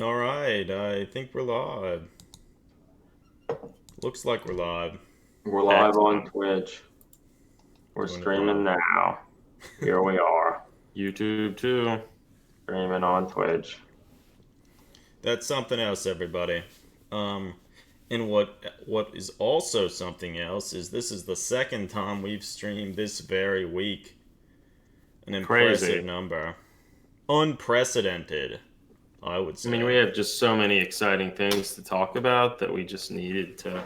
All right, I think we're live. Looks like we're live. We're live on Excellent. Twitch. We're Doing it streaming live. now. Here we are, YouTube too. streaming on Twitch. That's something else, everybody. Um, and what is also something else is this is the second time we've streamed this very week. An impressive Crazy. number. Unprecedented, I would I mean, say. we have just so many exciting things to talk about that we just needed to.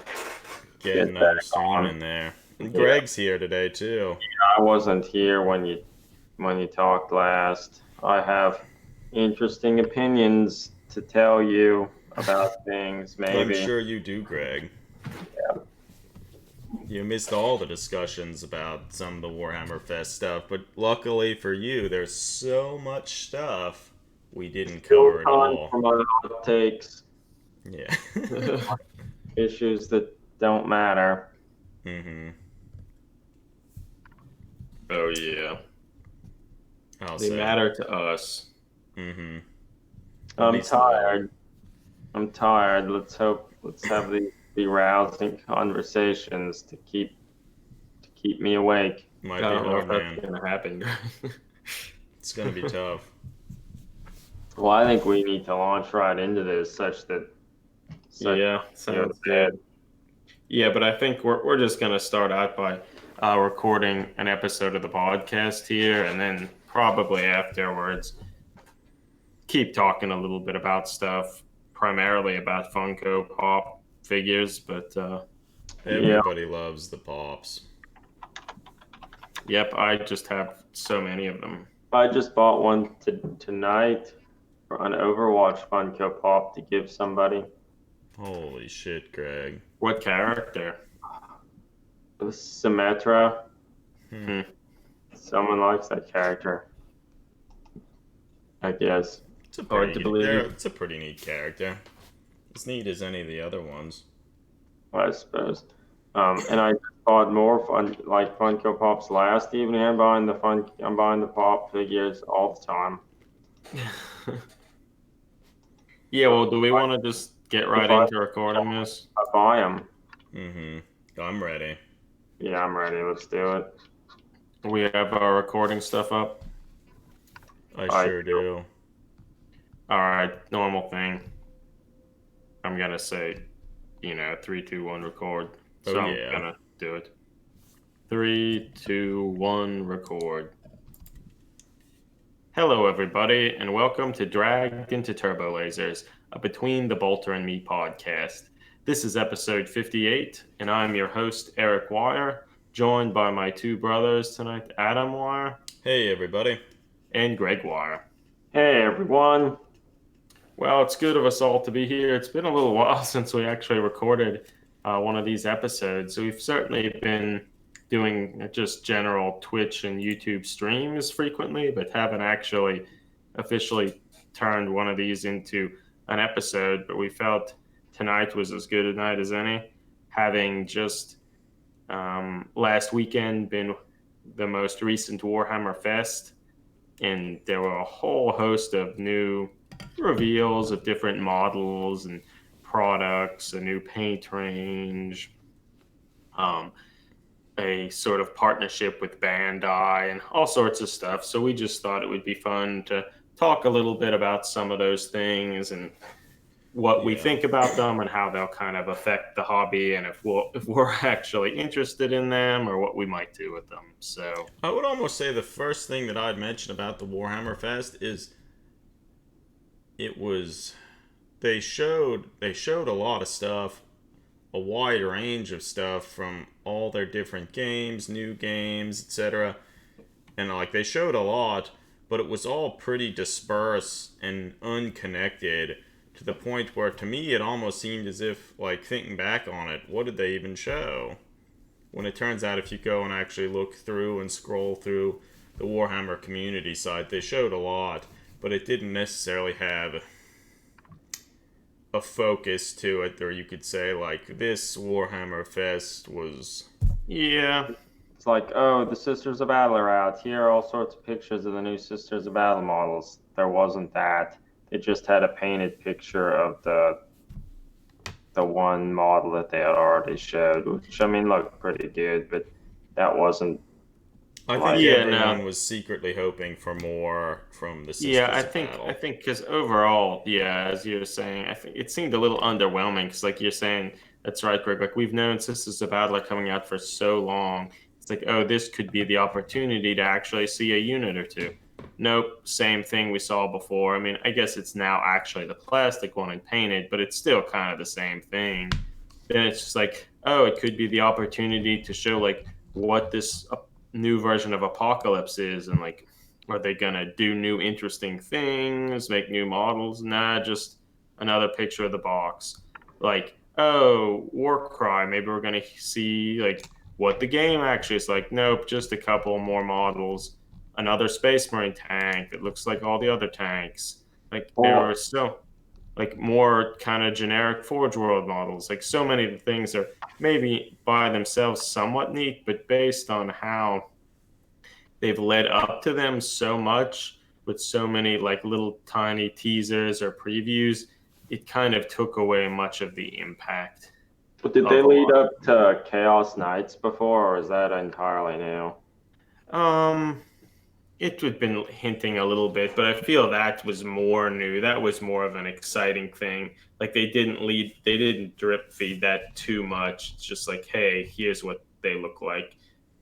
Get Get another back stream on. in there. And Yeah, Greg's here today too. I wasn't here when you talked last. I have interesting opinions to tell you about things. I'm Maybe. sure you do, Greg. You missed all the discussions about some of the Warhammer Fest stuff, but luckily for you, there's so much stuff we didn't Still cover at time all. for my hot takes. Yeah. Issues that don't matter. Mm-hmm. Oh yeah, I'll they say. matter to us. Mm-hmm. I'm tired. I'm tired. Let's have these be rousing conversations to keep me awake. Might I be don't know if hard, that's man. gonna happen. It's gonna be tough. Well, I think we need to launch right into this Yeah, sounds good. Yeah, but I think we're just gonna start out by recording an episode of the podcast here, and then probably afterwards keep talking a little bit about stuff, primarily about Funko Pop figures. But Yeah, Everybody loves the pops. yep, I just have so many of them. I just bought one tonight for an Overwatch Funko Pop to give somebody. Holy shit, Greg. What character? Symmetra. Hmm. Someone likes that character, I guess. It's a Hard pretty to believe. it's a pretty neat character. As neat as any of the other ones. I suppose. And I bought more Funko Pops last evening. I'm buying the Pop figures all the time. Yeah, well, do we want to just get right into recording this? I buy them. Mm-hmm. I'm ready. Yeah, I'm ready. Let's do it. We have our recording stuff up. I sure do. All right, normal thing. I'm gonna say, 3, 2, 1, record. So Oh, yeah. I'm gonna do it. 3, 2, 1, record. Hello, everybody, and welcome to Dragged into Turbolasers, a Between the Bolter and Me podcast. This is episode 58, and I'm your host, Eric Wire, joined by my two brothers tonight, Adam Wire Hey, everybody. and Greg Wire. Hey, everyone. Well, it's good of us all to be here. It's been a little while since we actually recorded one of these episodes. We've certainly been doing just general Twitch and YouTube streams frequently, but haven't actually officially turned one of these into an episode. But we felt tonight was as good a night as any, having just last weekend been the most recent Warhammer Fest, and there were a whole host of new reveals of different models and products, a new paint range, a sort of partnership with Bandai, and all sorts of stuff. So we just thought it would be fun to talk a little bit about some of those things and what we think about them and how they'll kind of affect the hobby, and if we're actually interested in them or what we might do with them. So I would almost say the first thing that I'd mention about the Warhammer Fest is they showed a lot of stuff, a wide range of stuff from all their different games, new games, etc. And they showed a lot, but it was all pretty dispersed and unconnected to the point where, to me, it almost seemed as if, thinking back on it, what did they even show? When it turns out, if you go and actually look through and scroll through the Warhammer community site, they showed a lot, but it didn't necessarily have a focus to it, or you could say, this Warhammer Fest was... yeah. It's like, oh, the Sisters of Battle are out. Here are all sorts of pictures of the new Sisters of Battle models. There wasn't that. it just had a painted picture of the one model that they had already showed, which I mean looked pretty good, but that wasn't I think like Yeah, everyone no, was secretly hoping for more from the yeah, Sisters of I Battle. think because overall, yeah, as you were saying, I think it seemed a little underwhelming. Because like you're saying, that's right, Greg. Like we've known Sisters of Battle are coming out for so long. It's like, oh, this could be the opportunity to actually see a unit or two. Nope, same thing we saw before. I mean, I guess it's now actually the plastic one and painted, but it's still kind of the same thing. Then it's just like, oh, it could be the opportunity to show like what this new version of Apocalypse is, and like, are they gonna do new interesting things, make new models? Nah, just another picture of the box. Like, oh, Warcry, maybe we're gonna see like what the game actually is like. Nope, just a couple more models. Another Space Marine tank that looks like all the other tanks. Like there are well, so like more kind of generic Forge World models. Like so many of the things are maybe by themselves somewhat neat, but based on how they've led up to them so much with so many like little tiny teasers or previews, it kind of took away much of the impact but did they of a lead lot. up to Chaos Knights before, or is that entirely new? Um, it had been hinting a little bit, but I feel that was more new. That was more of an exciting thing. Like they didn't drip feed that too much. It's just like, hey, here's what they look like.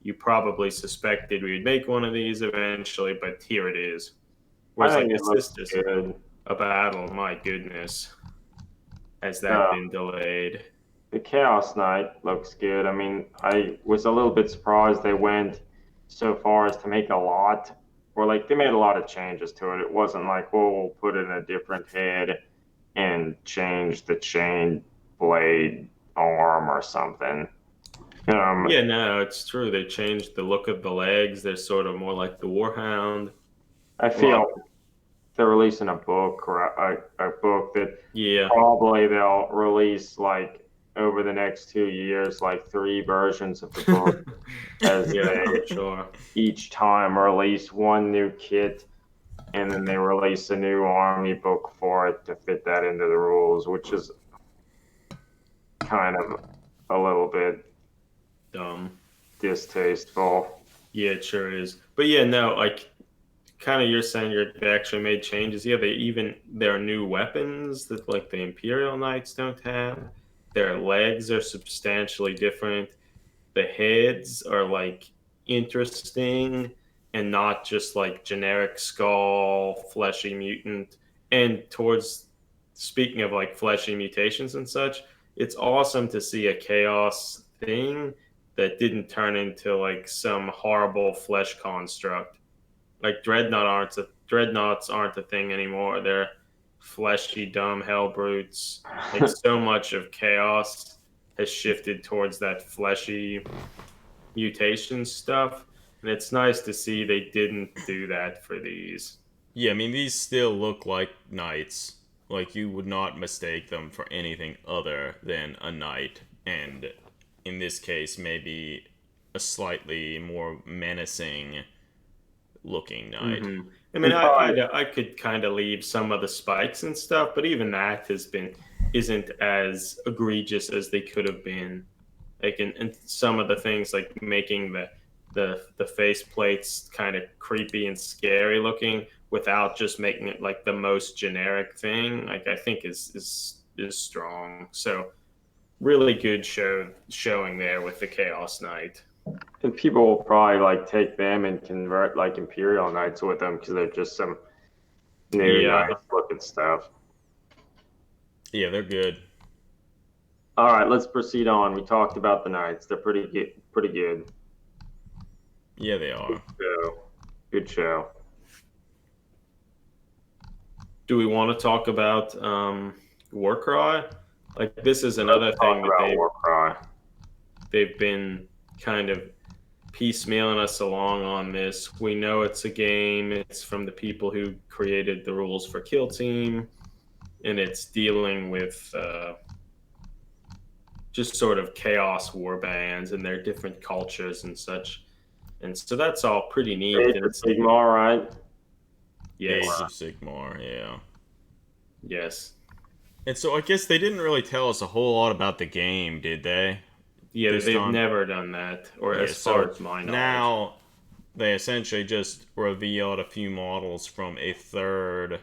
You probably suspected we would make one of these eventually, but here it is. I Whereas like think the it looks sisters, good. a battle, my goodness, has that The been delayed? the Chaos Knight looks good. I mean, I was a little bit surprised they went so far as to make a lot, or like they made a lot of changes to it. It wasn't like, well, we'll put in a different head and change the chain blade arm or something. Yeah, no, it's true. They changed the look of the legs. They're sort of more like the Warhound. I A lot. feel they're releasing a book or a book that Yeah. probably they'll release like over the next 2 years, like three versions of the book as Yeah, they I'm sure. each time release one new kit and then they release a new army book for it to fit that into the rules, which is kind of a little bit Dumb. distasteful. Yeah, it sure is. But yeah, no, like kind of you're saying they actually made changes. Yeah, there are new weapons that like the Imperial Knights don't have. Their legs are substantially different. The heads are like interesting and not just like generic skull, fleshy mutant. And towards speaking of like fleshy mutations and such, it's awesome to see a chaos thing that didn't turn into like some horrible flesh construct. Like dreadnoughts aren't a thing anymore. They're fleshy, dumb hell brutes. Like so much of chaos has shifted towards that fleshy mutation stuff, and it's nice to see they didn't do that for these. Yeah, I mean, these still look like knights. Like, you would not mistake them for anything other than a knight. And in this case, maybe a slightly more menacing looking knight. I mean, And probably I could kind of leave some of the spikes and stuff, but even that has been isn't as egregious as they could have been. Like in some of the things, like making the face plates kind of creepy and scary looking, without just making it like the most generic thing. Like I think is strong. So really good showing there with the Chaos Knight. and people will probably like take them and convert like Imperial Knights with them because they're just some new Yeah. nice looking stuff. Yeah, they're good. All right, let's proceed on. We talked about the Knights. They're pretty good. Pretty good. Yeah, they are. So, good show. Do we want to talk about Warcry? Like this is Let's another talk thing that about Warcry. they've been kind of piecemealing us along on this. We know it's a game. It's from the people who created the rules for Kill Team, and it's dealing with just sort of chaos war bands and their different cultures and such. And so that's all pretty neat. Age And of it's Sigmar, right? yes, Age of Sigmar, yeah. Yes. And so I guess they didn't really tell us a whole lot about the game, did they? Yeah, This they've time? never done that, or Yeah, as far so as my knowledge. now they essentially just revealed a few models from a third,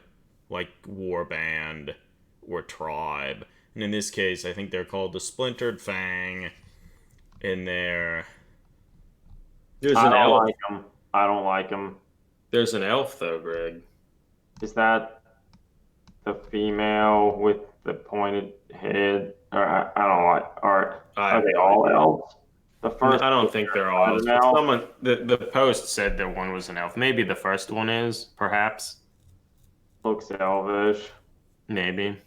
like, warband or tribe. And in this case, I think they're called the Splintered Fang. In there, There's I an don't elf. like them. I don't like them. There's an elf though, Greg. Is that the female with the pointed head? Or I don't like. I Are have they no all idea. elves? The first I don't picture think they're all had elves, an but elf. the post said that one was an elf. Maybe the first one is, perhaps. Looks elvish. Maybe.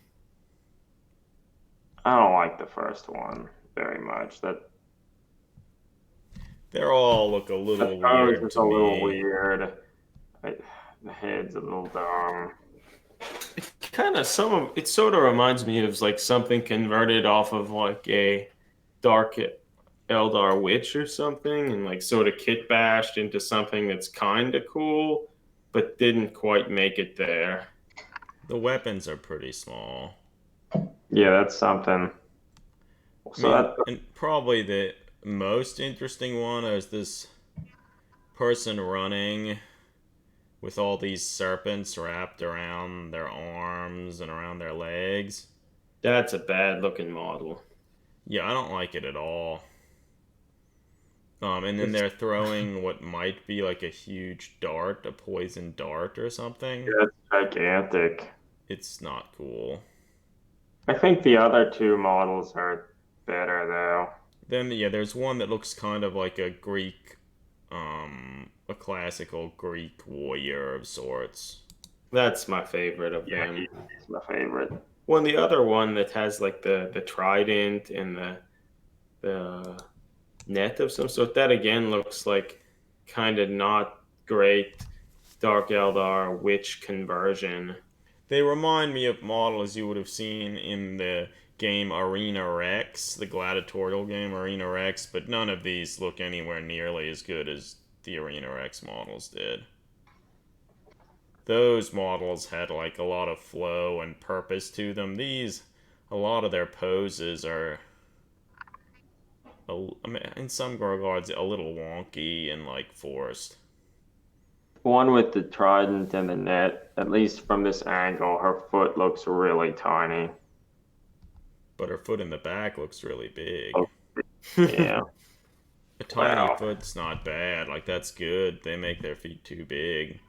I don't like the first one very much. they all look a The little pose weird is to a little me. weird. The head's a little dumb. Kind of some of it sort of reminds me of like something converted off of like a dark Eldar witch or something, and like sort of kit bashed into something that's kind of cool, but didn't quite make it there. The weapons are pretty small. Yeah, that's something. I So mean, that and probably the most interesting one is this person running with all these serpents wrapped around their arms and around their legs. That's a bad looking model. Yeah, I don't like it at all. And then It's, they're throwing what might be like a huge dart, a poison dart or something. that's gigantic. It's not cool. I think the other two models are better though. Then yeah, there's one that looks kind of like a Greek, a classical Greek warrior of sorts. that's my favorite of Yeah, them. he's my favorite. Well, the other one that has like the trident and the net of some sort, that again looks like kind of not great Dark Eldar witch conversion. They remind me of models you would have seen in the game Arena Rex, the gladiatorial game Arena Rex, but none of these look anywhere nearly as good as the Arena Rex models did. Those models had like a lot of flow and purpose to them. These, a lot of their poses are, I mean, in some regards, a little wonky and like forced. One with the trident and the net, at least from this angle, her foot looks really tiny. But her foot in the back looks really big. Oh, yeah. A tiny Wow. foot's not bad. Like, that's good. They make their feet too big.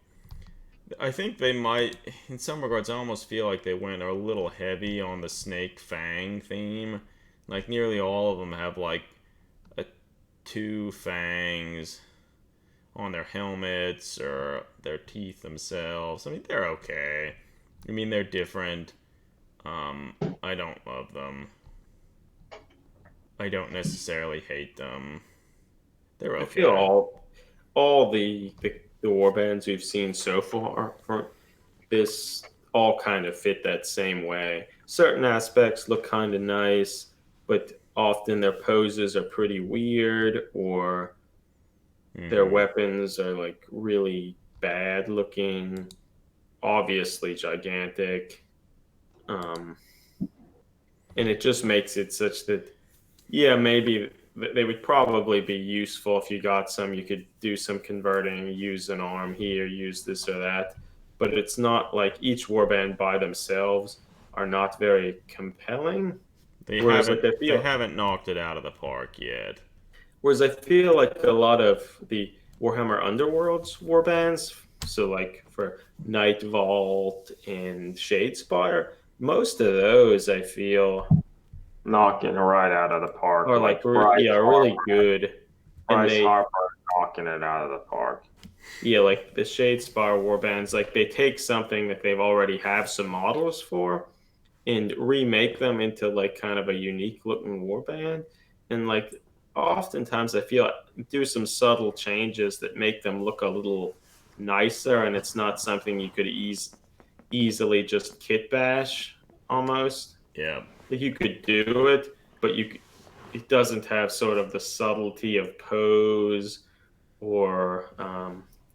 I think they might, in some regards, I almost feel like they went a little heavy on the snake fang theme. Like, nearly all of them have, like, a, two fangs on their helmets or their teeth themselves. I mean, they're okay. I mean, they're different. I don't love them. I don't necessarily hate them. They're I feel okay. all the war bands we've seen so far for this all kind of fit that same way. Certain aspects look kind of nice, but often their poses are pretty weird, or their Mm-hmm. weapons are like really bad looking, obviously gigantic. Um, and it just makes it such that, yeah, maybe they would probably be useful if you got some. You could do some converting, use an arm here, use this or that. But it's not like each warband by themselves are not very compelling. They Whereas like haven't I they feel, haven't knocked it out of the park yet. whereas I feel like a lot of the Warhammer Underworlds warbands, so like for Night Vault and Shadespire, most of those I feel Knocking right out of the park. are Like like yeah, really good, and Bryce they Harper knocking it out of the park. yeah, like the Shadespire warbands, like they take something that they've already have some models for and remake them into like kind of a unique looking warband. And like oftentimes I feel do some subtle changes that make them look a little nicer, and it's not something you could easily just kit bash almost. Yeah. Like you could do it, but it doesn't have sort of the subtlety of pose or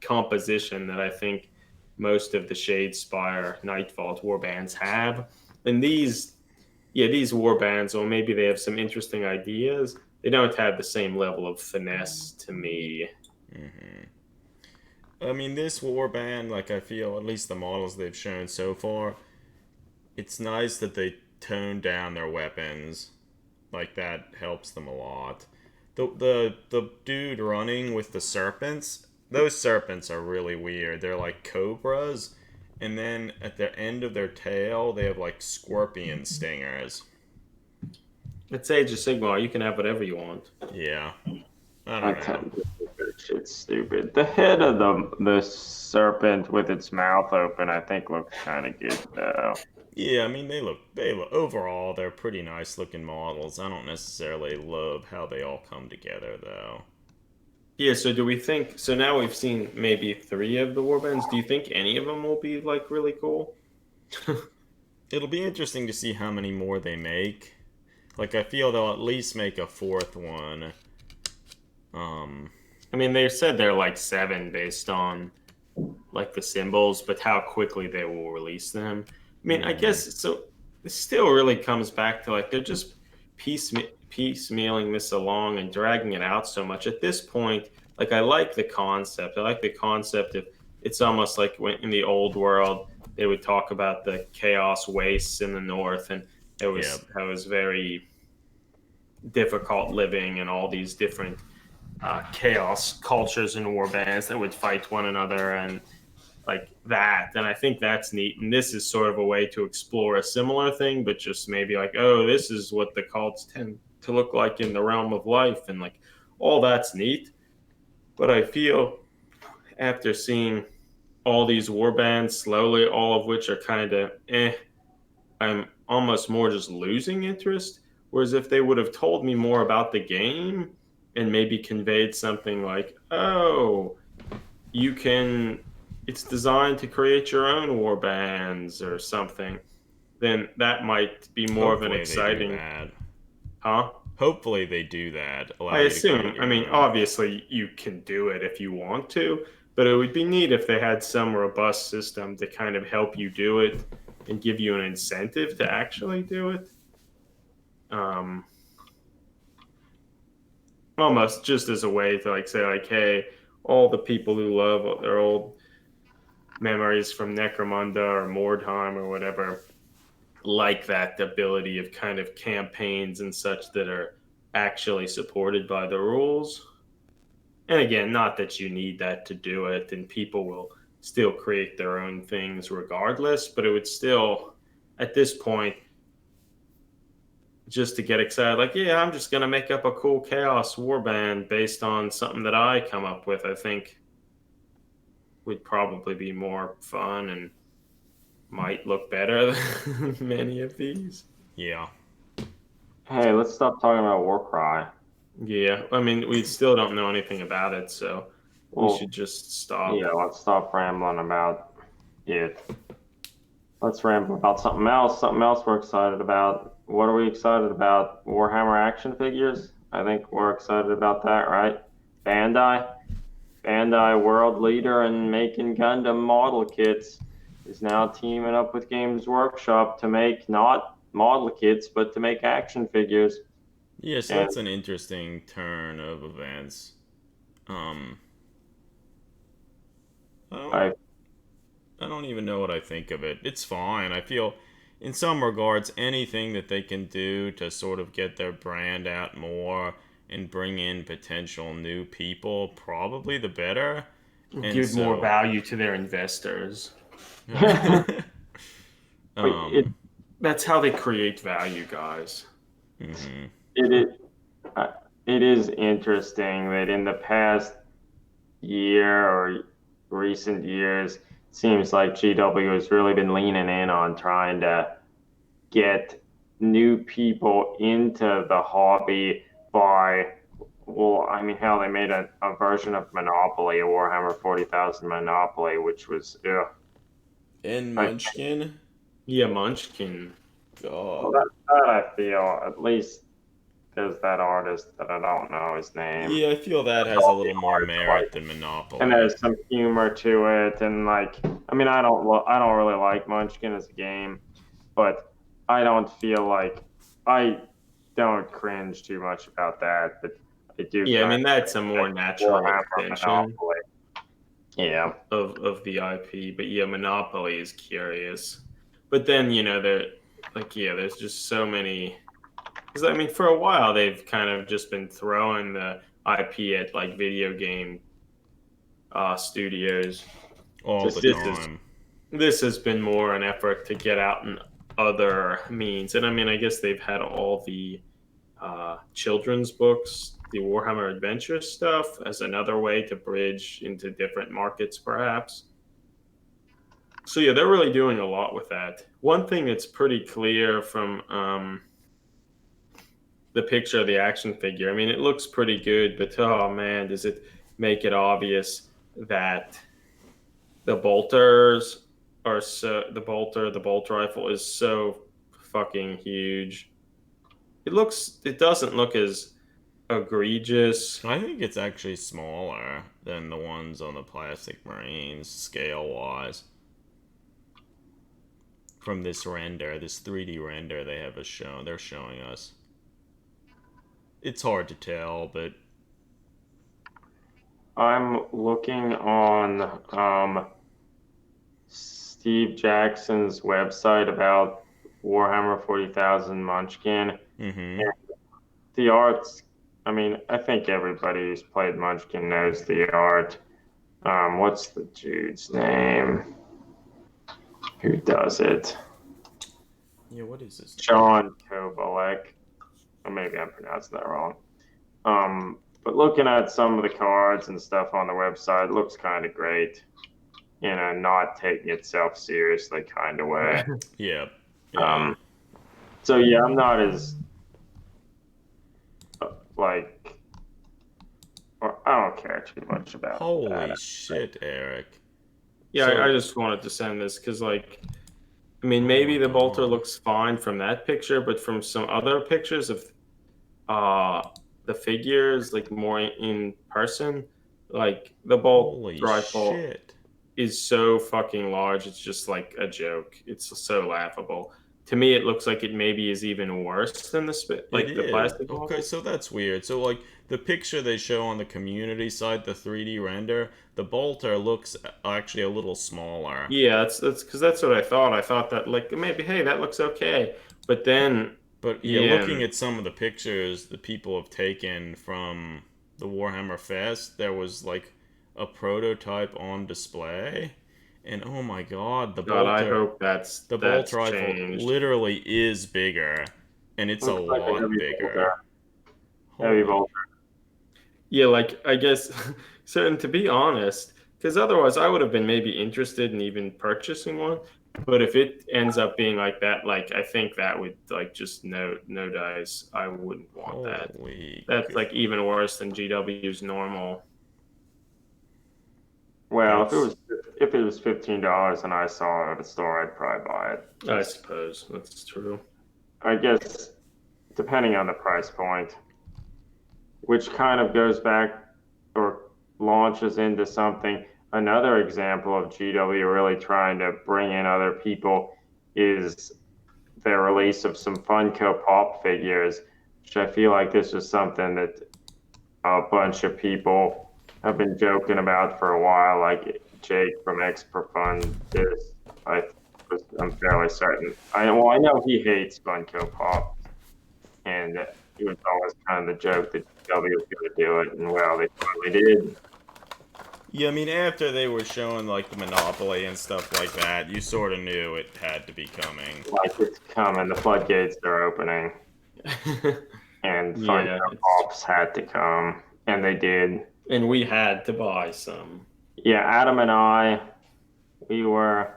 composition that I think most of the Shadespire Nightvault warbands have. And these warbands, or maybe they have some interesting ideas, they don't have the same level of finesse to me. I mean, this warband, like, I feel, at least the models they've shown so far, it's nice that they toned down their weapons. Like, that helps them a lot. The dude running with the serpents, those serpents are really weird. They're like cobras, and then at the end of their tail, they have like scorpion stingers. It's Age of Sigmar. You can have whatever you want. Yeah. I I don't know. tend to think that shit's stupid. The head of the serpent with its mouth open, I think, looks kind of good though. Yeah, I mean they look overall they're pretty nice looking models. I don't necessarily love how they all come together though. Yeah, so do we think, so now we've seen maybe 3 of the warbands. Do you think any of them will be like really cool? It'll be interesting to see how many more they make. Like, I feel they'll at least make a 4th one. I mean, they said they're like 7 based on like the symbols, but how quickly they will release them. I mean, I guess so. It still really comes back to like they're just piecemealing this along and dragging it out so much. At this point, like I like the concept. I like the concept of it's almost like when in the old world they would talk about the chaos wastes in the north, and it was that was very difficult living and all these different chaos cultures and war bands that would fight one another and like that. And I think that's neat. And this is sort of a way to explore a similar thing, but just maybe like, oh, this is what the cults tend to look like in the realm of life. And like all that's neat. But I feel after seeing all these war bands slowly, all of which are kind of I'm almost more just losing interest. Whereas if they would have told me more about the game and maybe conveyed something like, oh, you can, it's designed to create your own war bands or something, then that might be more of an exciting. Huh? Hopefully they do that. I assume. I mean, obviously you can do it if you want to, but it would be neat if they had some robust system to kind of help you do it and give you an incentive to actually do it. Almost just as a way to like say like, hey, all the people who love their old memories from Necromunda or Mordheim or whatever like that ability of kind of campaigns and such that are actually supported by the rules. And again, not that you need that to do it, and people will still create their own things regardless, but it would still, at this point, just to get excited, like, yeah, I'm just going to make up a cool Chaos Warband based on something that I come up with, I think would probably be more fun and might look better than many of these. Yeah. Hey, let's stop talking about Warcry. Yeah, I mean, we still don't know anything about it, so we should just stop. Yeah, let's stop rambling about it. Let's ramble about something else. Something else we're excited about. What are we excited about? Warhammer action figures? I think we're excited about that, right? Bandai, world leader in making Gundam model kits, is now teaming up with Games Workshop to make not model kits, but to make action figures. Yes, that's an interesting turn of events. I don't even know what I think of it. It's fine. I feel, in some regards, anything that they can do to sort of get their brand out more and bring in potential new people, probably the better. And give more value to their investors. That's how they create value, guys. Mm-hmm. It is interesting that in the past year or recent years, it seems like GW has really been leaning in on trying to get new people into the hobby by, well, I mean, hell, they made a version of Monopoly, a Warhammer 40,000 Monopoly, which was, And Munchkin? Yeah, Munchkin. God. Well, that I feel, at least there's that artist that I don't know his name. Yeah, I feel that has a All the little more art, like, merit than and Monopoly. there's some humor to it, and like, I mean, I don't really like Munchkin as a game, but I don't feel like I don't cringe too much about that, but I do Yeah, I kind mean of that's a cringe more at natural Warhammer extension Monopoly. Yeah. of the IP. But yeah, Monopoly is curious. But then there, like there's just so many. Because I mean, for a while they've kind of just been throwing the IP at like video game studios. All the Just time. This has been more an effort to get out in other means. And I mean, I guess they've had all the children's books, the Warhammer Adventure stuff, as another way to bridge into different markets, perhaps. So yeah, they're really doing a lot with that. One thing that's pretty clear from the picture of the action figure, I mean, it looks pretty good, but oh man, does it make it obvious that the bolters the bolt rifle is so fucking huge. It doesn't look as egregious. I think it's actually smaller than the ones on the Plastic Marines, scale wise. From this render, this 3D render they're showing us. It's hard to tell, but I'm looking on Steve Jackson's website about Warhammer 40,000 Munchkin. mm-hmm. And the art's, I mean, I think everybody who's played Munchkin knows the art. What's the dude's name? Who does it? Yeah, what is this? John Kovalek. Or maybe I'm pronouncing that wrong. But looking at some of the cards and stuff on the website, it looks kind of great in a not taking itself seriously kind of way. Yeah. Um, so yeah, I'm not as like, or I don't care too much about Holy that. shit, Eric. Yeah, So- I just wanted to send this because, like, I mean, Oh maybe my the bolter God. looks fine from that picture, but from some other pictures of uh the figures, like more in person, like the bolt Holy rifle shit. is so fucking large. It's just like a joke. It's so laughable. To me, it looks like it maybe is even worse than It the is. plastic Okay, model. so that's weird. So, like, the picture they show on the community site, the 3D render, the bolter looks actually a little smaller. Yeah, that's because that's what I thought. I thought that like maybe hey that looks okay, but then But yeah, yeah, looking at some of the pictures the people have taken from the Warhammer Fest, there was like a prototype on display, and oh my god, God, I hope the bolt that's rifle changed. literally is bigger, and it's a Looks like a lot bigger. heavy Holy, bolter. Yeah, like I guess, so and to be honest, because otherwise I would have been maybe interested in even purchasing one. But if it ends up being like that, like I think that would like just no dice. I wouldn't want that. holy, That's like even worse than GW's normal. Well, that's if it was $15 and I saw it at a store, I'd probably buy it. I suppose that's true. I guess depending on the price point, which kind of goes back or launches into something. Another example of GW really trying to bring in other people is their release of some Funko Pop figures, which I feel like this is something that a bunch of people have been joking about for a while, like Jake from X for Fun. This, I'm fairly certain. I know he hates Funko Pop, and it was always kind of the joke that W was going to do it, and well, they finally did. yeah. I mean, after they were showing like the Monopoly and stuff like that, you sort of knew it had to be coming. Like it's coming, the floodgates are opening, and Funko Yeah, Pops had to come, and they did. and we had to buy some. Yeah, Adam and we were,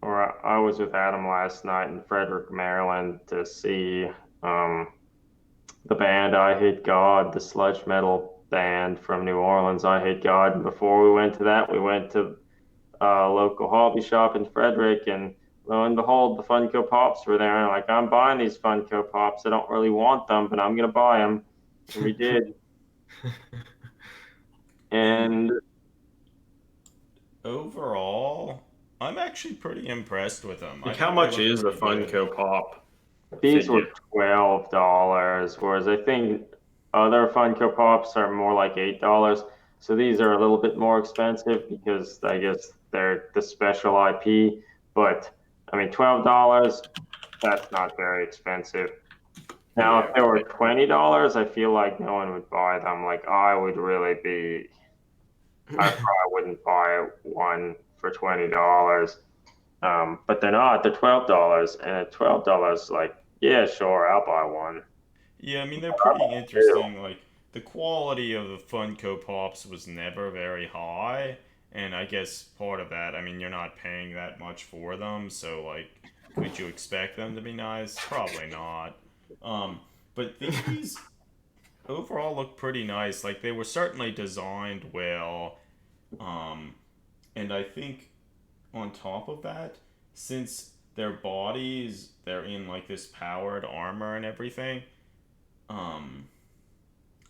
or I was with Adam last night in Frederick, Maryland to see um, the band I Hate God, the sludge metal band from New Orleans, I Hate God. And before we went to that, we went to a local hobby shop in Frederick and lo and behold, the Funko Pops were there. And like, I'm buying these Funko Pops. I don't really want them, but I'm gonna buy them. And we did. And Overall, I'm actually pretty impressed with them. I Like, how think they much look is the pretty good. Funko Pop these figure? were $12, whereas I think other Funko Pops are more like $8. So these are a little bit more expensive because I guess they're the special IP. But I mean, $12, that's not very expensive. Now, if Yeah. they were $20, I feel like no one would buy them. Like I would really be, I probably wouldn't buy one for $20. But they're not. They're $12, and at $12, like, yeah, sure, I'll buy one. Yeah, I mean they're I'll pretty buy two. interesting. Like the quality of the Funko Pops was never very high, and I guess part of that, I mean, you're not paying that much for them, so like, could you expect them to be nice? Probably not. Um, but these overall look pretty nice. Like they were certainly designed well. Um, and I think on top of that, since their bodies, they're in like this powered armor and everything. Um,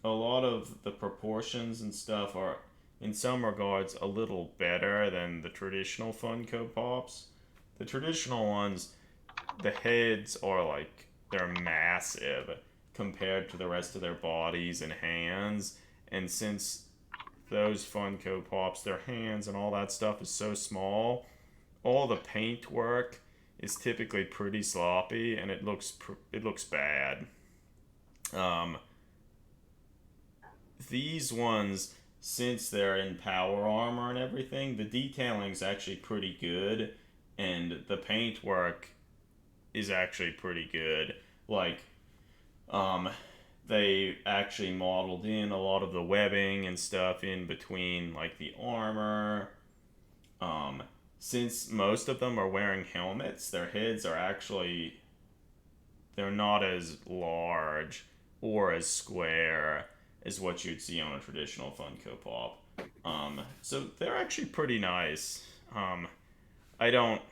a lot of the proportions and stuff are, in some regards, a little better than the traditional Funko Pops. The traditional ones, the heads are like, they're massive compared to the rest of their bodies and hands. And since those Funko Pops, their hands and all that stuff is so small, all the paint work is typically pretty sloppy and it looks bad. Um, these ones, since they're in power armor and everything, the detailing's actually pretty good, and the paintwork is actually pretty good. Like, um, they actually modeled in a lot of the webbing and stuff in between, like the armor. Um, since most of them are wearing helmets, their heads are actually they're not as large or as square as what you'd see on a traditional Funko Pop. So they're actually pretty nice. I don't.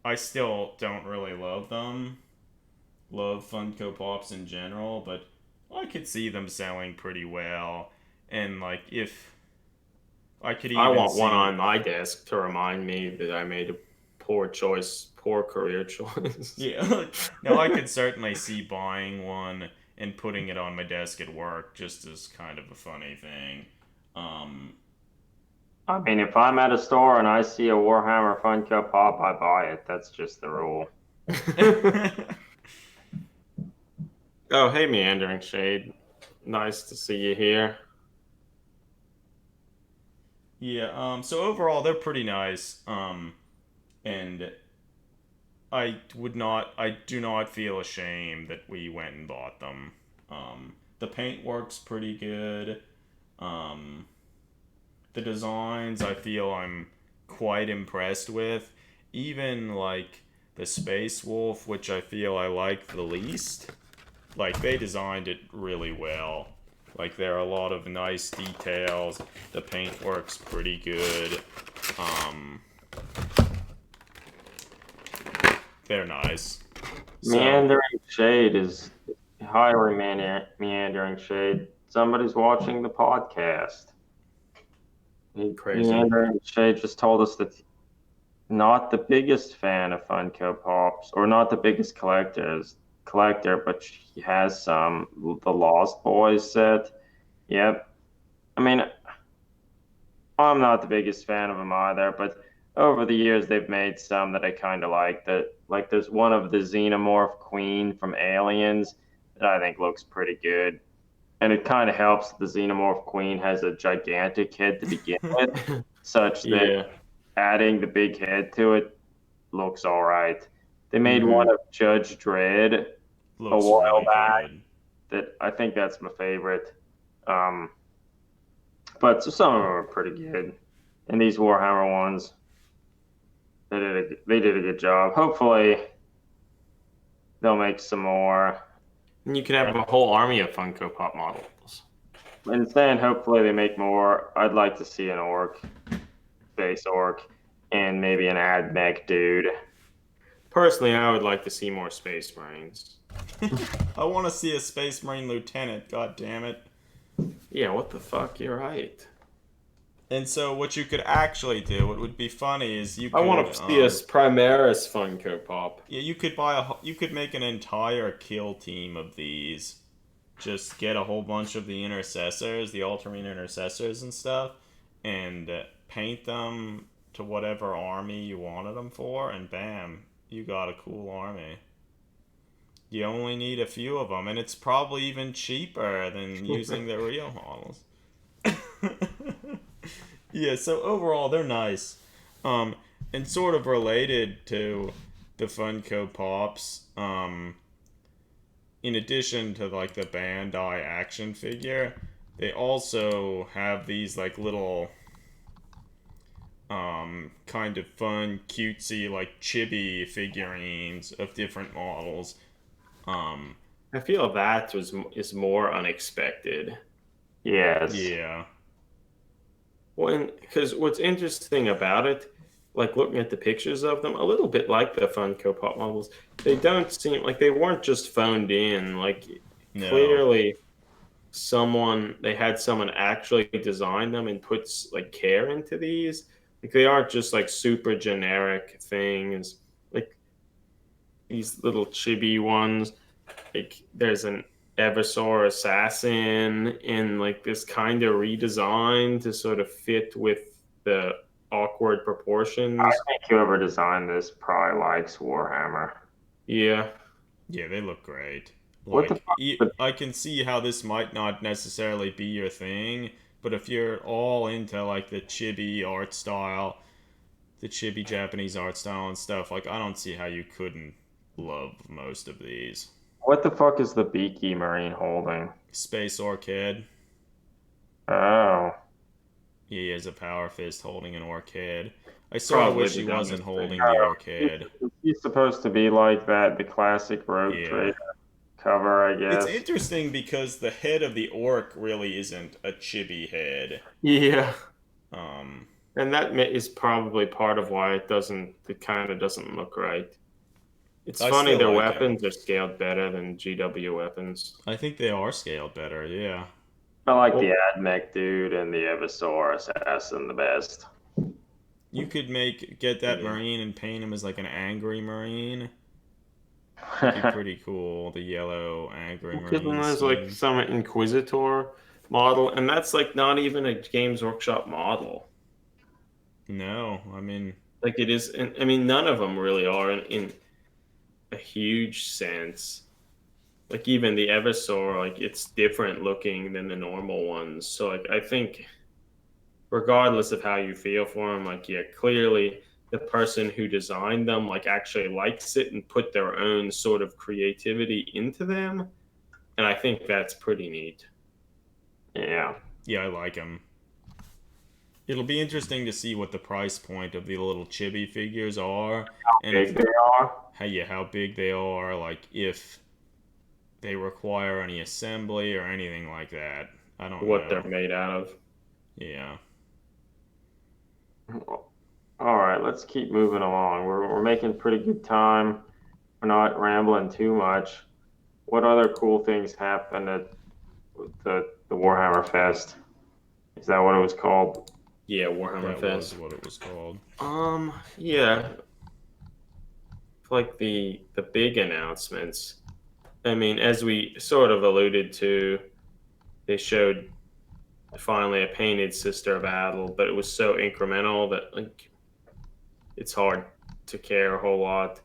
I still don't really love them. Love Funko Pops in general, but I could see them selling pretty well. And like if I could I even want one on see, my desk to remind me that I made a poor choice, poor career choice. yeah, now I could certainly see buying one and putting it on my desk at work just as kind of a funny thing. Um, I mean, if I'm at a store and I see a Warhammer Funko Pop, I buy it. That's just the rule. Oh, hey, Meandering Shade. Nice to see you here. yeah, so overall they're pretty nice. And I do not feel ashamed that we went and bought them. The paint works pretty good. Um, the designs I feel I'm quite impressed with. Even like the Space Wolf, which I feel I like the least. Like they designed it really well. Like there are a lot of nice details. The paint works pretty good. Um, they're nice. So Meandering Shade is highly meandering shade. Somebody's watching the podcast. Crazy. Meandering Shade just told us that not the biggest fan of Funko Pops, or not the biggest collector, but he has some. The Lost Boys set. Yep. I mean, I'm not the biggest fan of them either, but over the years they've made some that I kind of like. That like there's one of the Xenomorph Queen from Aliens that I think looks pretty good, and it kind of helps that the Xenomorph Queen has a gigantic head to begin with, such that Yeah. adding the big head to it looks all right. They made one Hmm. of Judge Dredd a looks while really back good. that I think that's my favorite. Um, but some of them are pretty good, and these Warhammer ones, they did a good job. Hopefully, they'll make some more. And you could have a whole army of Funko Pop models. And then hopefully they make more. I'd like to see an orc, base orc, and maybe an ad mech dude. Personally, I would like to see more Space Marines. I want to see a Space Marine lieutenant. God damn it! Yeah, what the fuck? You're right. And so, what you could actually do, what would be funny, is you I want could, to see a Primaris Funko Pop. yeah, you could make an entire kill team of these. Just get a whole bunch of the intercessors, the Ultramarine intercessors and stuff, and paint them to whatever army you wanted them for, and bam, you got a cool army. You only need a few of them, and it's probably even cheaper than using the real models. Yeah, so overall, they're nice. And sort of related to the Funko Pops, in addition to like the Bandai action figure, they also have these like little kind of fun, cutesy, like chibi figurines of different models. I feel that is more unexpected. Yes. Yeah. Well, because what's interesting about it, like looking at the pictures of them, a little bit like the Funko Pop models, they don't seem like they weren't just phoned in. Like No. clearly, they had someone actually design them and puts like care into these. Like they aren't just like super generic things. Like these little chibi ones. Like there's an Eversor assassin in like this kind of redesign to sort of fit with the awkward I proportions. think whoever designed this probably likes Warhammer. Yeah. Yeah, they look great. What the Like, fuck? But I can see how this might not necessarily be your thing, but if you're all into like the chibi art style, the chibi Japanese art style and stuff, like I don't see how you couldn't love most of these. what the fuck is the Beaky Marine holding? Space Orchid, Oh, he has a power fist holding an orchid. I sort of Probably wish the he wasn't dumbest thing. holding the orchid. he's supposed to be like that, the classic Rogue Yeah. Trader cover, I It's guess. interesting because the head of the orc really isn't a chibi head. Yeah. Um, And is probably part of why it kind of doesn't look right. It's I funny still their like him. weapons are scaled better than GW weapons. I think they are scaled better, yeah. I like the Well, Admech dude and the Eversor assassin the best. You could get that yeah. marine and paint him as like an angry marine. Be pretty cool. The yellow angry Because then marine there's like scheme. some Inquisitor model, and that's like not even a Games Workshop model. No, I mean, Like it is, and I mean, none of them really are in a huge sense. Like even the Eversor, like it's different looking than the normal ones. So like I think, regardless of how you feel for them, like yeah, clearly the person who designed them like actually likes it and put their own sort of creativity into them, and I think that's pretty neat. Yeah. yeah, I like him. It'll be interesting to see what the price point of the little chibi figures are, and if Big they are. how big they are, like if they require any assembly or anything like that. I don't What they're know. made out of. Yeah. All right, let's keep moving along. We're making pretty good time. We're not rambling too much. What other cool things happened at the Warhammer Fest? Is that what it was called? Yeah, Warhammer That was Fest. what it was called. Yeah, like the big announcements. I mean, as we sort of alluded to, they showed finally a painted Sister of Battle, but it was so incremental that like it's hard to care a whole lot.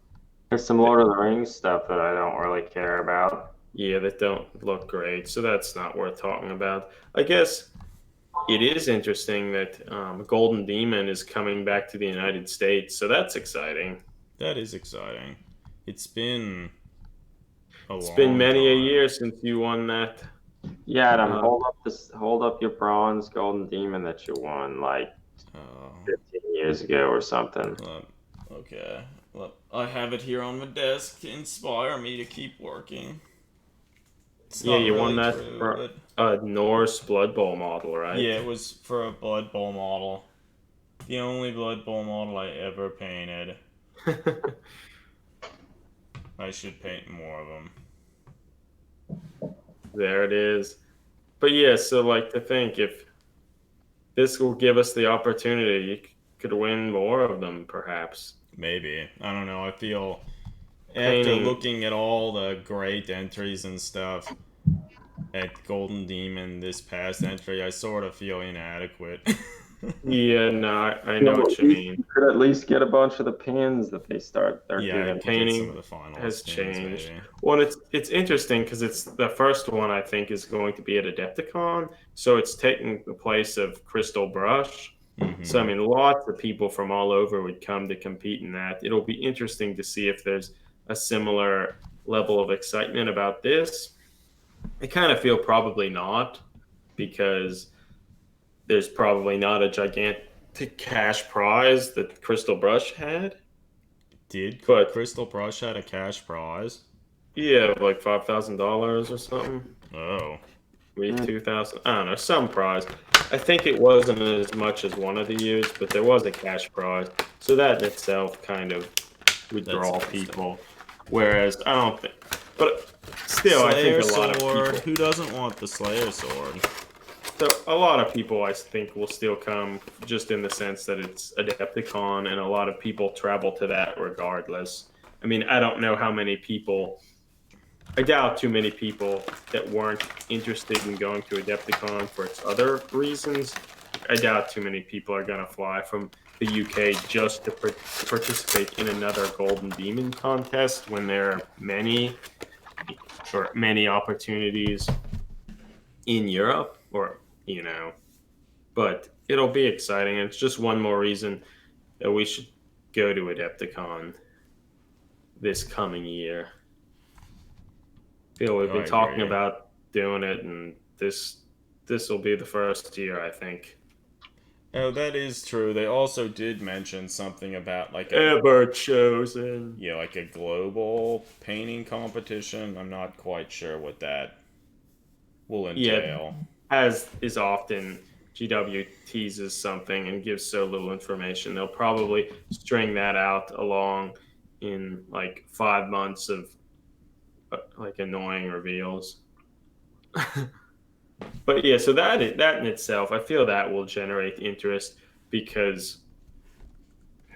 There's some Lord of the Rings stuff that I don't really care about. Yeah, that don't look great, so that's not worth talking about. I guess it is interesting that Golden Demon is coming back to the United States, so that's exciting. That is exciting. It's been a It's been long many a time. year since you won that. Yeah, Adam, Uh, hold up your bronze Golden Demon that you won like Uh, 15 years ago or something. okay. Well, I have it here on my desk to inspire me to keep working. It's yeah, not you won really that true, for but a Norse Blood Bowl model, right? yeah, it was for a Blood Bowl model. The only Blood Bowl model I ever painted. I should paint more of them. There it is. But yeah, so like to think if this will give us the opportunity, you could win more of them, perhaps. Maybe. I don't know. I feel after Painting, looking at all the great entries and stuff at Golden Demon this past entry, I sort of feel inadequate. yeah, no, I You know know, what at you least mean. you could at least get a bunch of the pins that they're Yeah, I Yeah, giving. could get some of painting the finalist has pins, changed. maybe. Well, it's interesting because it's the first one I think is going to be at Adepticon, so it's taking the place of Crystal Brush. So I Mm-hmm. mean, lots of people from all over would come to compete in that. It'll be interesting to see if there's a similar level of excitement about this. I kind of feel probably not because there's probably not a gigantic cash prize that Crystal Brush had. Did But Crystal Brush had a cash prize? yeah, like $5,000 or something. Oh. Maybe Mm. 2,000. I don't know, some prize. I think it wasn't as much as one of the years, but there was a cash prize. So that in itself kind of would That's draw interesting. people. Whereas I don't think, but still, I think Slayer a lot of sword. people. Who doesn't want the Slayer sword? So a lot of people, I think, will still come just in the sense that it's Adepticon, and a lot of people travel to that regardless. I mean, I don't know how many people. I doubt too many people that weren't interested in going to Adepticon for its other reasons. I doubt too many people are going to fly from the UK just to participate in another Golden Demon contest when there are many opportunities in Europe, or but it'll be exciting. It's just one more reason that we should go to Adepticon this coming year. Feel we've Oh, I been talking agree. about doing it, and this will be the first year, I think. Oh, that is true. They also did mention something about Ever chosen. like a global painting competition. I'm not quite sure what that will Yeah, entail. as is often, GW teases something and gives so little information. They'll probably string that out along in like 5 months of like annoying reveals. But yeah, so that in itself, I feel that will generate interest because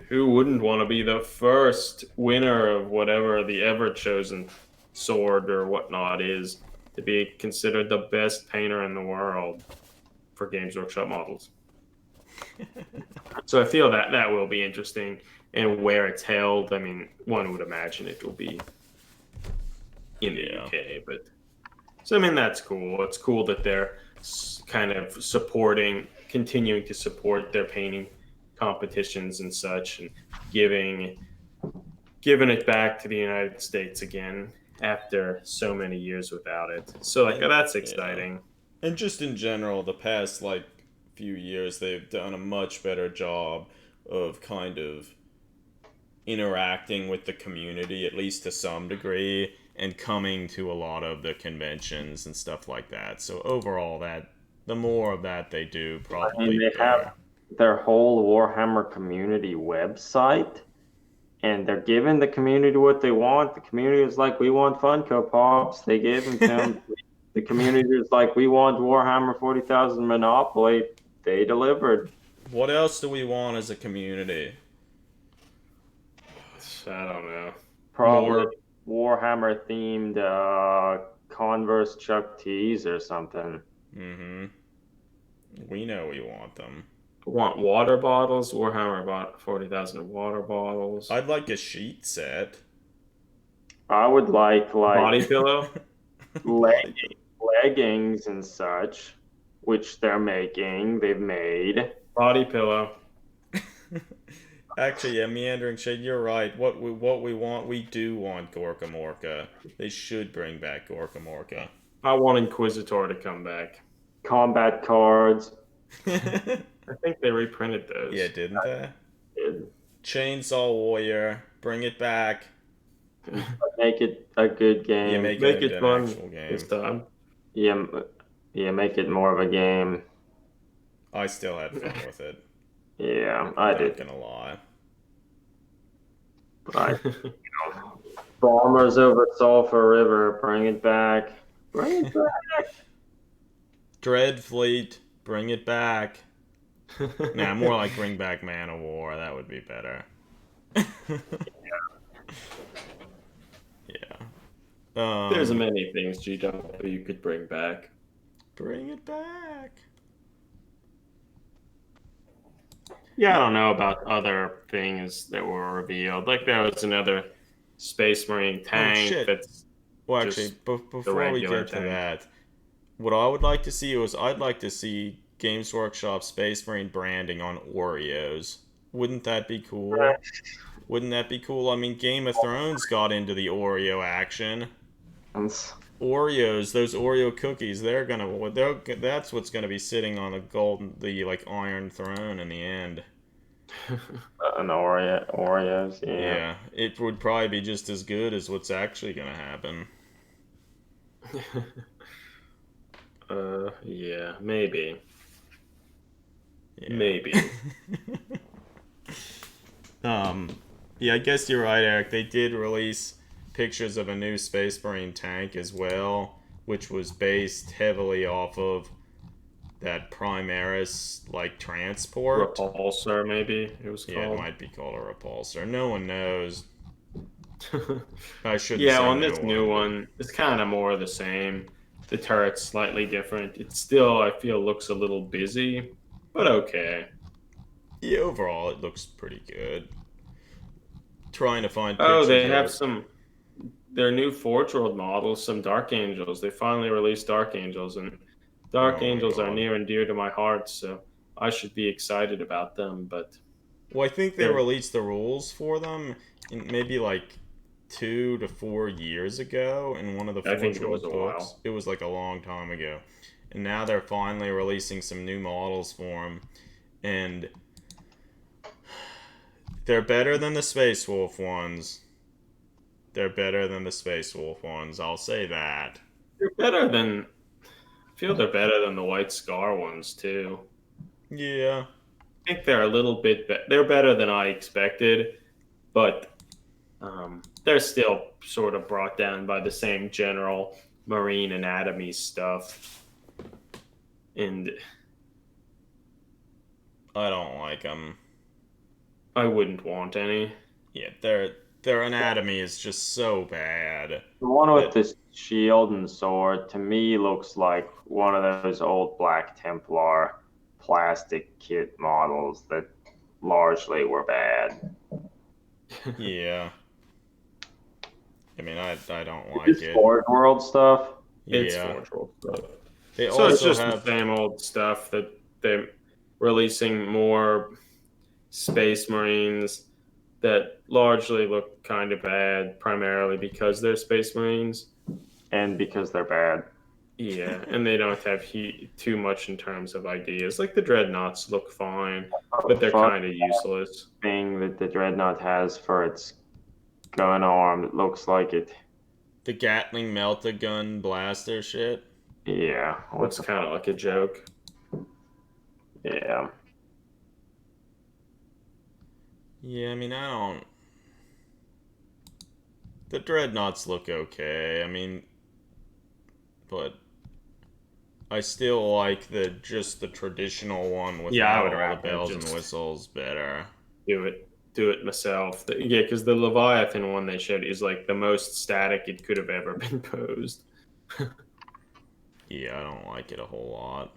who wouldn't want to be the first winner of whatever the ever chosen sword or whatnot is to be considered the best painter in the world for Games Workshop models? So I feel that that will be interesting, and where it's held. I mean, one would imagine it will be in the Yeah. UK, but so I mean that's cool. It's cool that they're kind of continuing to support their painting competitions and such, and giving giving it back to the United States again after so many years without it. So like And that's yeah. exciting. And just in general, the past few years they've done a much better job of kind of interacting with the community, at least to some degree, and coming to a lot of the conventions and stuff like that. So overall, that the more of that they do, I mean, probably they have better. their whole Warhammer community website, and they're giving the community what they want. The community is like, we want Funko Pops. They gave them to them. The community is like, we want Warhammer 40,000 Monopoly. They delivered. What else do we want as a community? I don't know. Probably More Warhammer themed Converse Chuck Tees or something. Mm-hmm. We know we want them. want water bottles. Warhammer bought 40,000 water bottles. I'd like a sheet set. I would like Body pillow. leg Body pillow. leggings and such, which they've made. Body pillow. Actually, yeah, Meandering Shade, you're right. What we want, we do want Gorka Morka. They should bring back Gorka Morka. I want Inquisitor to come back. Combat cards. Yeah, I think they reprinted those. didn't they? It- Chainsaw Warrior, bring it back. Make it a good Yeah, game. make Make it it an fun actual this game. time. Yeah, yeah, make it more of a game. I still had fun with it. Yeah, I Not did. gonna lie. But Bombers over Sulphur River. Bring it back. Bring it back. Dread Fleet, bring it back. Nah, more like bring back Man of War. That would be better. Yeah. There's many things GW could bring back. Bring it back. Yeah, I don't know about other things that were revealed. Like there was another Space Marine tank shit. that's Well, actually, just before we regular get to tank. that, what I would like to see was I'd like to see Games Workshop Space Marine branding on Oreos. Wouldn't that be cool? Wouldn't that be cool? I mean, Game of Thrones got into the Oreo action. Oreos, those Oreo cookies, that's what's gonna be sitting on the like Iron Throne in the end. An Oreos, yeah. Yeah, it would probably be just as good as what's actually gonna happen. Yeah, maybe. Yeah. Maybe. Yeah, I guess you're right, Eric. They did release pictures of a new Space Marine tank as well, which was based heavily off of that Primaris like transport. Repulsor, maybe it was Yeah, it called. might be called a repulsor. No one knows. I shouldn't Yeah, say on no this new but- one, it's kind of more of the same. The turret's slightly different. It still, I feel, looks a little busy, but okay. Yeah, overall it looks pretty good. Trying to find Oh, pictures they of have it. their new Forge World models, some Dark Angels. They finally released Dark Angels, and Dark Oh my Angels are god. near and dear to my heart, so I should be excited about them, but Well, I think they they're, released the rules for them in maybe like 2 to 4 years ago in one of the I think Forge it was World a books. while. It was like a long time ago. And now they're finally releasing some new models for them. And they're better than the Space Wolf ones. They're better than the Space Wolf ones. I'll say that. They're better than, I feel they're better than the White Scar ones, too. Yeah. I think they're a little bit they're better than I expected, but they're still sort of brought down by the same general marine anatomy stuff. And I don't like them. I wouldn't want any. Yeah, their anatomy is just so bad. The one with That this shield and sword to me looks like one of those old Black Templar plastic kit models that largely were bad. yeah. I mean, I don't like It's it. Forge World stuff. It's Yeah. Forgeworld stuff. They So it's also just have the same old stuff that they're releasing more Space Marines that largely look kind of bad, primarily because they're Space Marines. And because they're bad. Yeah, and they don't have too much in terms of ideas. Like the Dreadnoughts look fine, but they're Fuck kind of useless. thing that the Dreadnought has for its gun arm. It looks like it. the Gatling melt-a-gun blaster shit. Yeah. Looks kind of like a joke. Yeah. Yeah, I mean, I don't. The dreadnoughts look okay. I mean, but I still like the traditional one Yeah, I without would all the rather bells and just whistles better. do it myself. Yeah, because the Leviathan one they showed is like the most static it could have ever been posed. Yeah, I don't like it a whole lot.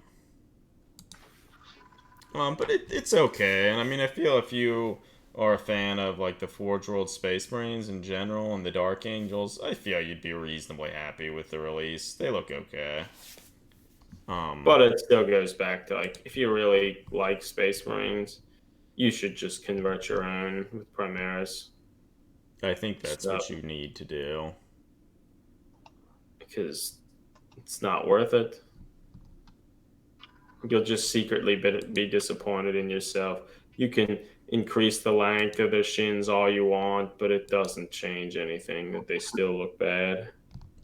But it's okay, and I mean, I feel if you are a fan of like the Forge World Space Marines in general and the Dark Angels, I feel you'd be reasonably happy with the release. They look okay. But it still goes back to like if you really like Space Marines, you should just convert your own with Primaris I think that's stuff what you need to do. because it's not worth it. You'll just secretly be disappointed in yourself. You can increase the length of their shins all you want, but it doesn't change anything. That they still look bad.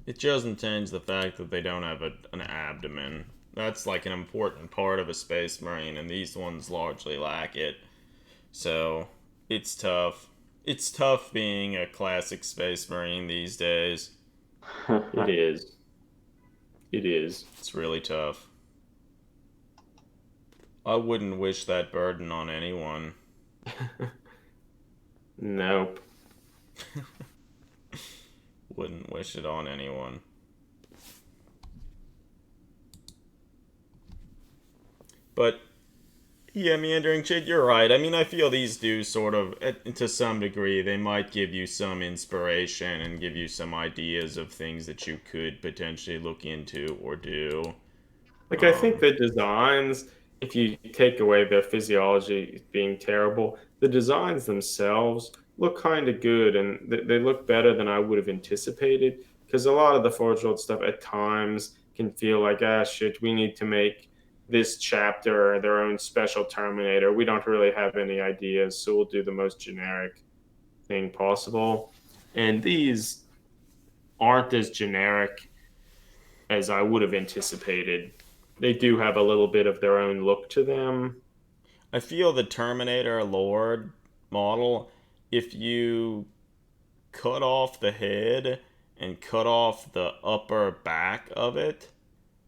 It doesn't change the fact that they don't have an abdomen. That's like an important part of a Space Marine, and these ones largely lack it. So, it's tough. It's tough being a classic Space Marine these days. It is. It is. It's really tough. I wouldn't wish that burden on anyone. Nope. Wouldn't wish it on anyone. But yeah, Meandering Shade, you're right. I mean, I feel these do sort of, to some degree, they might give you some inspiration and give you some ideas of things that you could potentially look into or do. Like, I think the designs, if you take away their physiology being terrible, the designs themselves look kind of good, and they look better than I would have anticipated. Because a lot of the Forge World stuff at times can feel like, ah, shit, we need to make this chapter their own special Terminator. We don't really have any ideas, so we'll do the most generic thing possible. And these aren't as generic as I would have anticipated. They do have a little bit of their own look to them. I feel the Terminator Lord model, if you cut off the head and cut off the upper back of it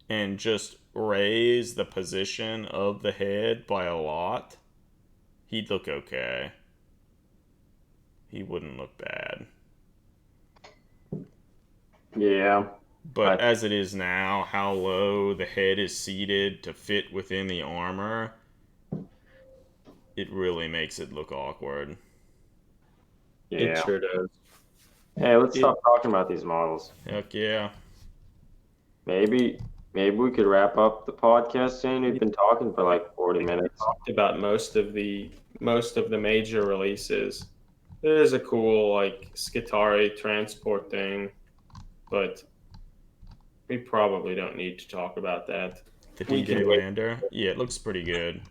and just raise the position of the head by a lot, he'd look okay. He wouldn't look bad. Yeah. But as it is now, how low the head is seated to fit within the armor, it really makes it look awkward. Yeah. It sure does. Hey, let's stop talking about these models. Heck yeah. Maybe we could wrap up the podcast soon. We've been talking for like 40 minutes. Talked about most of the major releases. There's a cool like Skitarii transport thing, but we probably don't need to talk about that. The We D-Day can wait. Lander. Yeah, it looks pretty good.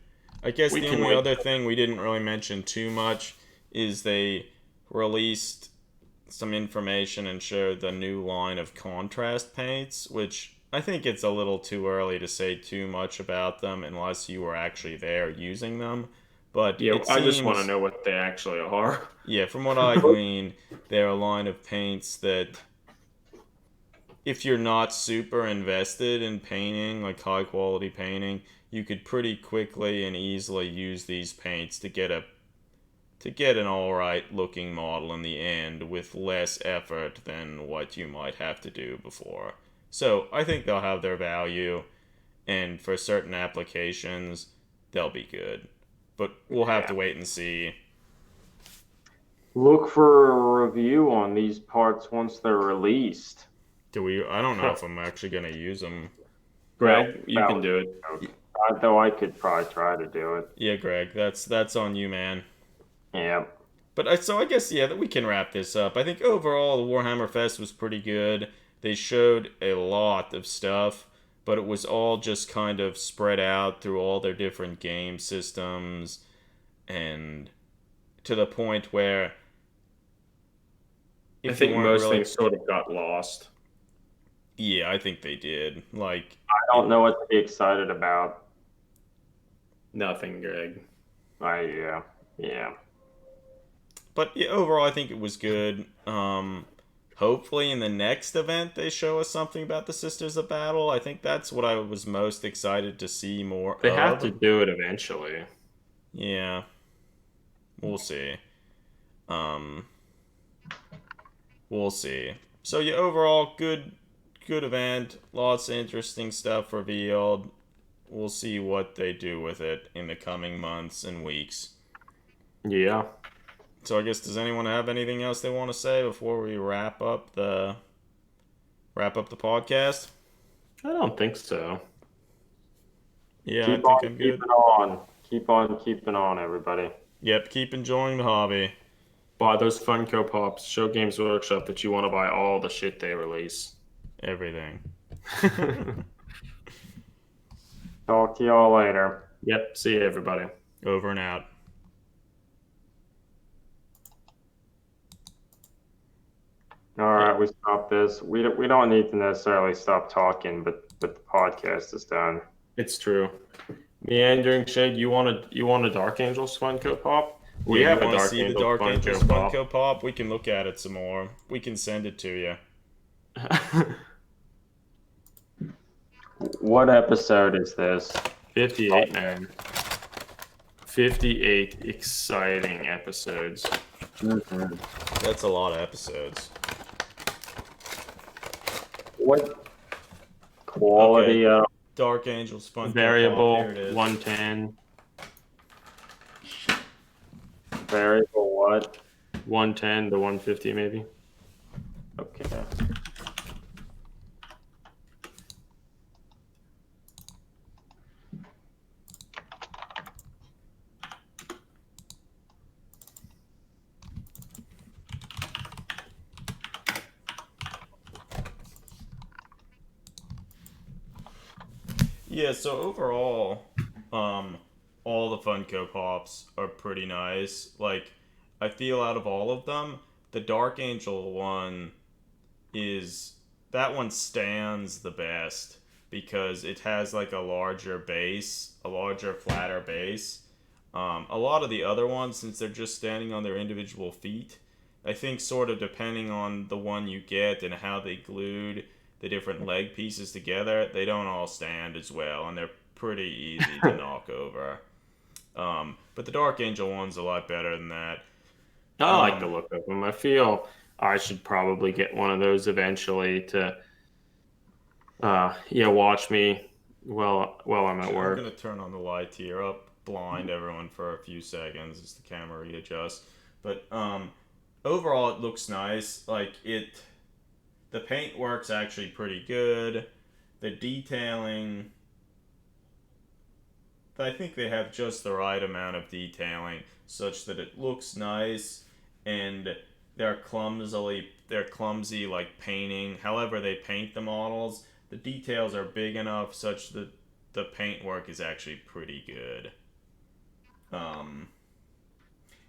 I guess We the can only wait. other thing we didn't really mention too much is they released some information and showed the new line of contrast paints, which I think it's a little too early to say too much about them unless you were actually there using them. But Yeah, it I just want to seems, know what they actually are. yeah, from what I glean, they're a line of paints that if you're not super invested in painting, like high quality painting, you could pretty quickly and easily use these paints to get an alright looking model in the end with less effort than what you might have to do before. So I think they'll have their value, and for certain applications, they'll be good. But we'll have to wait and see. Look for a review on these parts once they're released. I don't know if I'm actually going to use them. Greg, you can do it. Though I could probably try to do it. Yeah, Greg, that's on you, man. Yeah. But I guess, yeah, that we can wrap this up. I think overall the Warhammer Fest was pretty good. They showed a lot of stuff, but it was all just kind of spread out through all their different game systems, and to the point where I think most things sort of got lost. Yeah, I think they did. Like, I don't know what to be excited about. Nothing, Greg. Yeah. But yeah, overall, I think it was good. Hopefully, in the next event, they show us something about the Sisters of Battle. I think that's what I was most excited to see more. They have to do it eventually. Yeah, we'll see. We'll see. So yeah, overall, good event. Lots of interesting stuff revealed. We'll see what they do with it in the coming months and weeks. Yeah. So I guess, does anyone have anything else they want to say before we wrap up the podcast? I don't think so. Yeah, I think I'm good. Keep on keeping on, everybody. Yep, keep enjoying the hobby. Buy those Funko Pops. Show Games Workshop that you want to buy all the shit they release. Everything. Talk to y'all later. Yep. See you, everybody. Over and out. All right, we stop this. We don't need to necessarily stop talking, but the podcast is done. It's true. Meandering Shade, you want a Dark Angels Funko Pop? We Yeah, have you a want to Dark see the Angel Dark Angels Funko Pop. Funko Pop? We can look at it some more. We can send it to you. What episode is this? 58, man. 58 exciting episodes. Mhm. That's a lot of episodes. What quality of Dark Angels Funko Pop. Variable, Here it is. 110. variable what? 110 to 150 maybe. Okay. Yeah, so overall, all the Funko Pops are pretty nice. Like, I feel out of all of them, the Dark Angel one is that one stands the best because it has like a larger base, a larger, flatter base. A lot of the other ones, since they're just standing on their individual feet, I think sort of depending on the one you get and how they glued the different leg pieces together, they don't all stand as well, and they're pretty easy to knock over. But the Dark Angel one's a lot better than that. I like the look of them. I feel I should probably get one of those eventually to watch me while I'm at work. I'm gonna turn on the light here up, blind everyone for a few seconds as the camera readjusts. But overall, it looks nice. The paint work's actually pretty good. The detailing, I think they have just the right amount of detailing such that it looks nice, and they're clumsy like painting. However they paint the models, the details are big enough such that the paintwork is actually pretty good.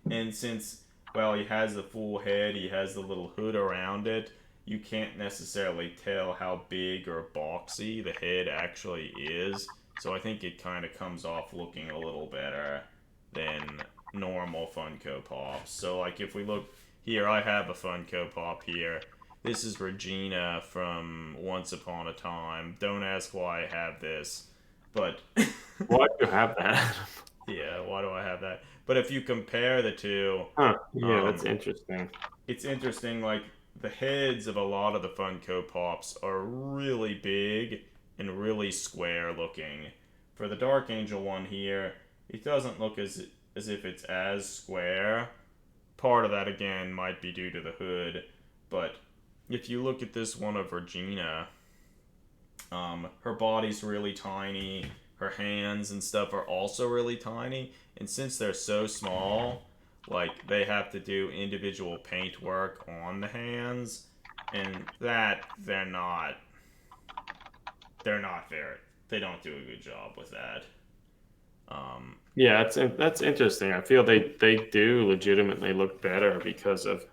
And since, well, he has the full head, he has the little hood around it, you can't necessarily tell how big or boxy the head actually is. So I think it kind of comes off looking a little better than normal Funko Pops. So, like, if we look here, I have a Funko Pop here. This is Regina from Once Upon a Time. Don't ask why I have this, but Why do you have that? yeah, why do I have that? But if you compare the two, Huh. Yeah, that's um, interesting. it's interesting. Like, the heads of a lot of the Funko Pops are really big and really square looking. For the Dark Angel one here, it doesn't look as if it's as square. Part of that again might be due to the hood, but if you look at this one of Regina, her body's really tiny. Her hands and stuff are also really tiny, and since they're so small, like, they have to do individual paint work on the hands, and that they're not very, they don't do a good job with that. Yeah, that's interesting. I feel they do legitimately look better because of that.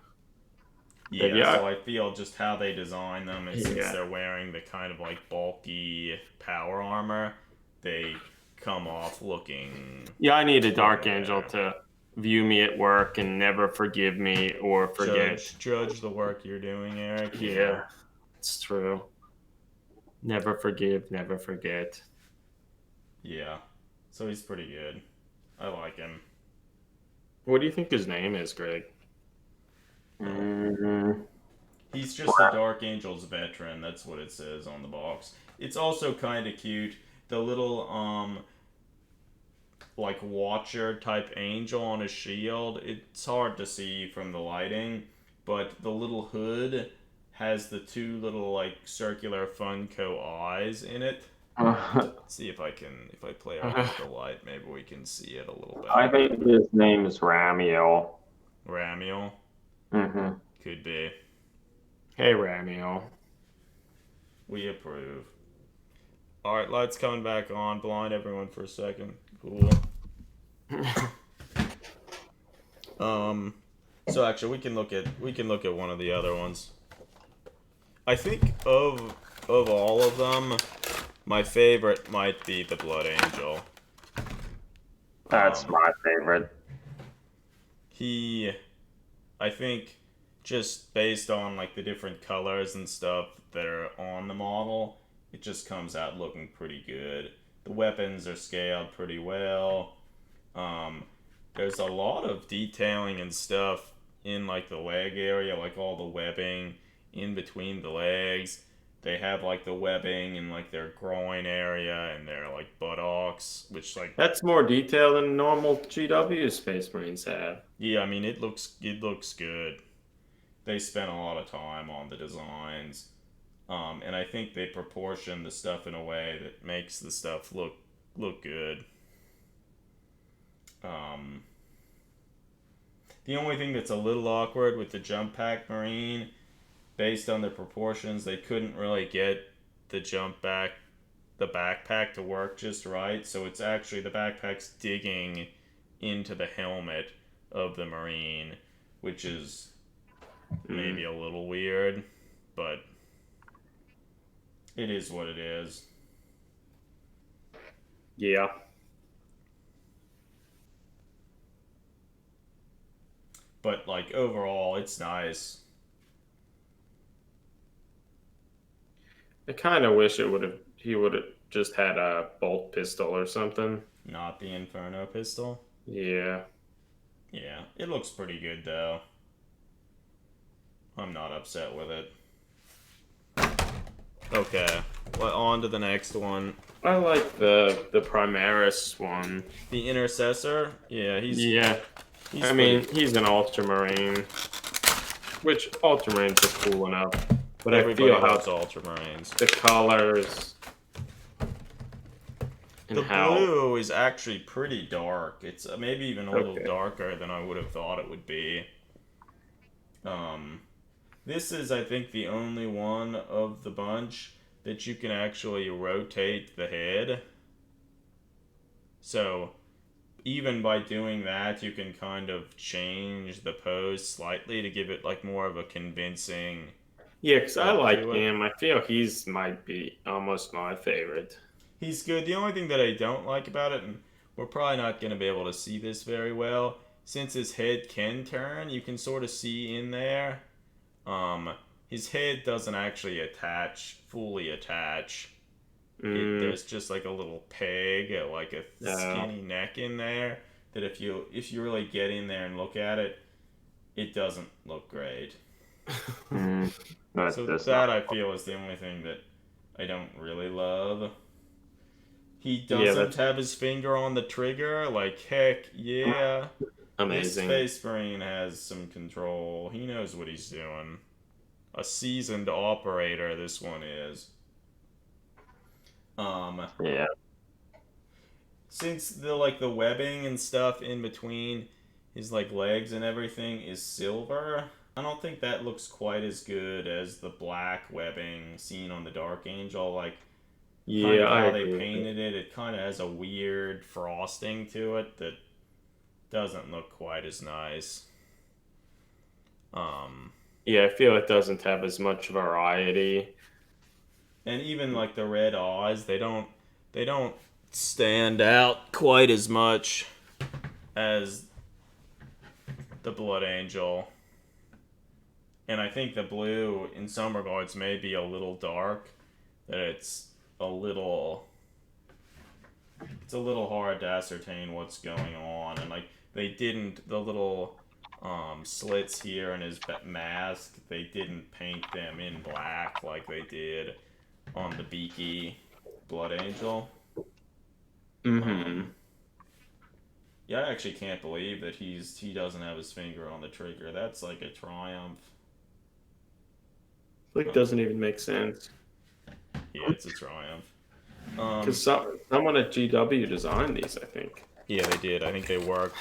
Yeah, Yeah, so I feel just how they design them, and since yeah, they're wearing the kind of like bulky power armor, they come off looking yeah. I need a Dark Angel better. to view me at work and never forgive me or forget. Judge the work you're doing, Eric. Yeah. Yeah, it's true. Never forgive, never forget. Yeah. So he's pretty good. I like him. What do you think his name is, Greg? Mm, He's just a Dark Angels veteran. That's what it says on the box. It's also kind of cute. The little like watcher type angel on his shield. It's hard to see from the lighting, but the little hood has the two little like circular Funko eyes in it. See if I play around with the light, maybe we can see it a little I better. think his name is Ramiel. Ramiel Mm-hmm. could be. Hey, Ramiel. We approve. All right, lights coming back on. Blind everyone for a second. Cool. So actually, we can look at one of the other ones. I think of all of them, my favorite might be the Blood Angel. That's my favorite. I think, just based on like the different colors and stuff that are on the model, it just comes out looking pretty good. The weapons are scaled pretty well. Um, there's a lot of detailing and stuff in like the leg area, like all the webbing in between the legs. They have like the webbing in like their groin area and their like buttocks, which like, That's more detailed than normal GW Space Marines have. yeah, I mean it looks good. They spent a lot of time on the designs, and I think they proportion the stuff in a way that makes the stuff look good. Um, the only thing that's a little awkward with the jump pack marine, based on the proportions, they couldn't really get the the backpack to work just right. So it's actually the backpack's digging into the helmet of the marine, which is maybe a little weird, but it is what it is. Yeah. But like overall, it's nice. I kind of wish he would have just had a bolt pistol or something. Not the Inferno pistol. Yeah. Yeah, it looks pretty good though. I'm not upset with it. Okay, well, on to the next one. I like the Primaris one. The Intercessor. Yeah, he's He's an Ultramarine, which Ultramarines are cool enough. But everybody I feel how loves Ultramarines. the colors and The how blue is actually pretty dark. It's maybe even a little Okay. darker than I would have thought it would be. This is, I think, the only one of the bunch that you can actually rotate the head. So, even by doing that, you can kind of change the pose slightly to give it like more of a convincing. yeah, because I like to it. him. I feel he's might be almost my favorite. He's good. The only thing that I don't like about it, and we're probably not going to be able to see this very well, since his head can turn, you can sort of see in there. His head doesn't actually fully attach. There's just like a little peg, like a skinny neck in there. That if you really get in there and look at it, it doesn't look great. So that I feel is the only thing that I don't really love. He doesn't have his finger on the trigger. Like, heck yeah. Amazing. This Space Marine has some control. He knows what he's doing. A seasoned operator, this one is. Yeah. Since the webbing and stuff in between his legs and everything is silver, I don't think that looks quite as good as the black webbing seen on the Dark Angel. How they painted it, it kind of has a weird frosting to it that doesn't look quite as nice. Yeah, I feel it doesn't have as much variety. And even the red eyes, they don't stand out quite as much as the Blood Angel. And I think the blue, in some regards, may be a little dark. That it's a little hard to ascertain what's going on. And they didn't, the little slits here in his mask, they didn't paint them in black like they did on the beaky Blood Angel. Yeah, I actually can't believe that he doesn't have his finger on the trigger. That's like a triumph. Doesn't even make sense. Yeah, it's a triumph. Because someone at GW designed these, I think. Yeah, they did. I think they worked.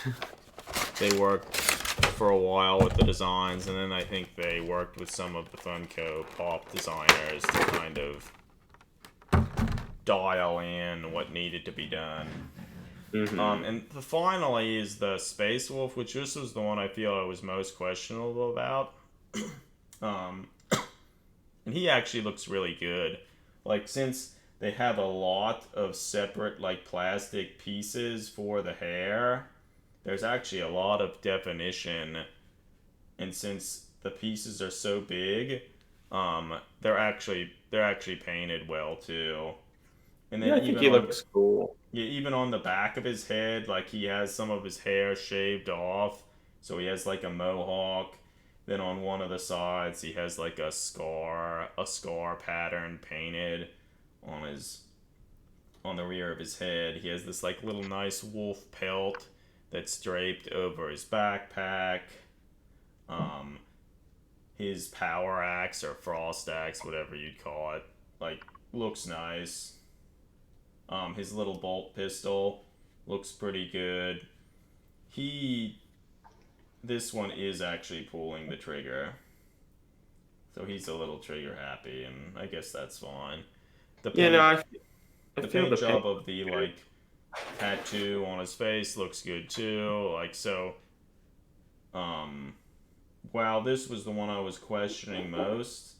They worked for a while with the designs, and then I think they worked with some of the Funko Pop designers to kind of dial in what needed to be done. And finally is the Space Wolf, which this was the one I feel I was most questionable about. And he actually looks really good. Since they have a lot of separate plastic pieces for the hair, there's actually a lot of definition, and since the pieces are so big, they're actually painted well too. And Yeah, then I think he looks cool. yeah, even on the back of his head, like he has some of his hair shaved off, so he has like a mohawk. Then on one of the sides, he has like a scar pattern painted on his on the rear of his head. He has this like little nice wolf pelt that's draped over his backpack. Um, his power axe or frost axe, whatever you'd call it, like looks nice. His little bolt pistol looks pretty good. He This one is actually pulling the trigger, so he's a little trigger happy, and I guess that's fine. The Yeah, no, paint I the feel paint the paint. job of the like tattoo on his face looks good too. Like so, um, wow, this was the one I was questioning most.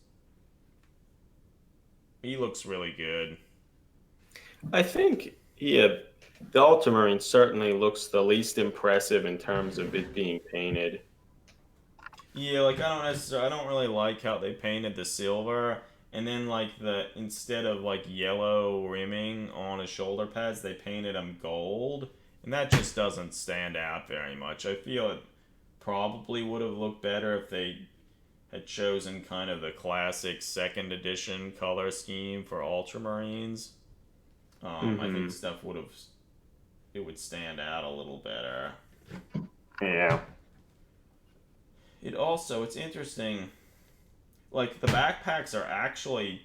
He looks really good. I think, yeah, the Ultramarine certainly looks the least impressive in terms of it being painted. Yeah, like I don't really like how they painted the silver, and then like the instead of like yellow rimming on his shoulder pads, they painted them gold, and that just doesn't stand out very much. I feel it probably would have looked better if they had chosen kind of the classic second edition color scheme for Ultramarines. I think Hmm. stuff would have it would stand out a little better. Yeah. It's interesting. Like the backpacks are actually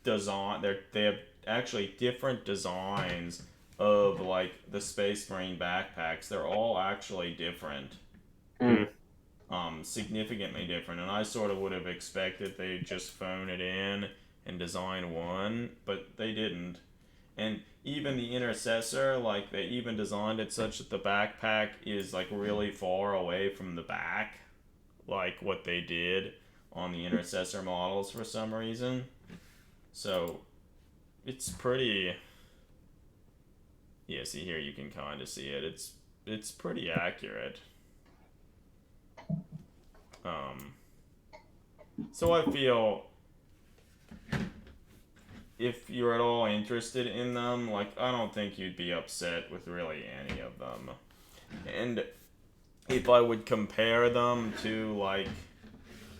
they have actually different designs of like the Space Marine backpacks. They're all actually different. Mm. Significantly different, and I sort of would have expected they'd just phone it in and design one, but they didn't. And even the intercessor, like they even designed it such that the backpack is like really far away from the back, like what they did on the intercessor models for some reason. So it's pretty. Yeah, see here you can kind of see it. It's pretty accurate. Um, so I feel if you're at all interested in them, like I don't think you'd be upset with really any of them. And if I would compare them to like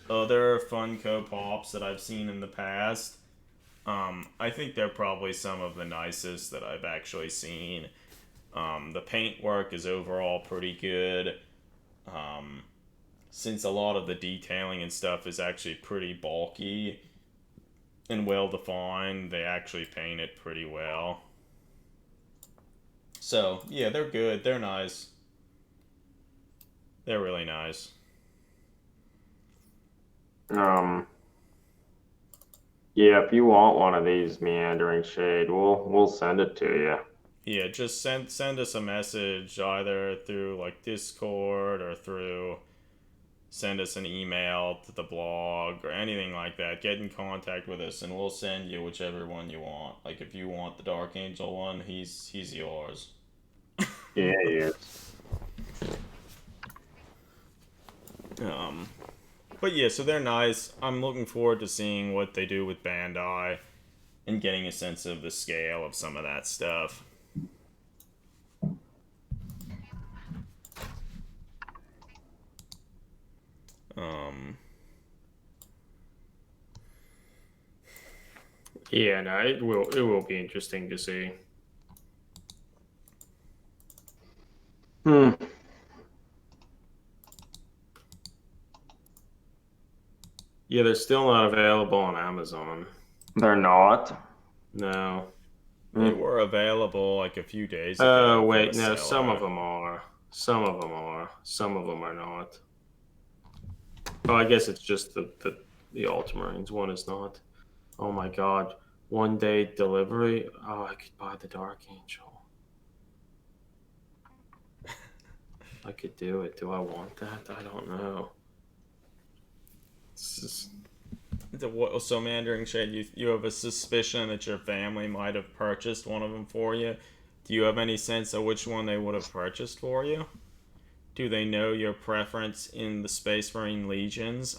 other Funko Pops that I've seen in the past, I think they're probably some of the nicest that I've actually seen. The paintwork is overall pretty good. Um, since a lot of the detailing and stuff is actually pretty bulky and well defined, they actually paint it pretty well. So, yeah, they're good. They're nice. They're really nice. Um. Yeah, if you want one of these meandering shade, we'll send it to you. Yeah, just send us a message either through like Discord or through send us an email to the blog or anything like that. Get in contact with us and we'll send you whichever one you want. Like if you want the Dark Angel one, he's yours. Yeah, yeah. Um but yeah, so they're nice. I'm looking forward to seeing what they do with Bandai and getting a sense of the scale of some of that stuff. Um Yeah, no, it will be interesting to see. Hmm. Yeah, they're still not available on Amazon. They're not. No. they Hmm. were available like a few days Oh, ago for a wait, no, some of seller. them are. Some of them are. Some of them are not. Oh, I guess it's just the Ultramarines. One is not. Oh my God. 1 day delivery. Oh, I could buy the Dark Angel. I could do it. Do I want that? I don't know. This is, So Mandarin Shade, you have a suspicion that your family might have purchased one of them for you, Do you have any sense of which one they would have purchased for you? Do they know your preference in the Space Marine Legions?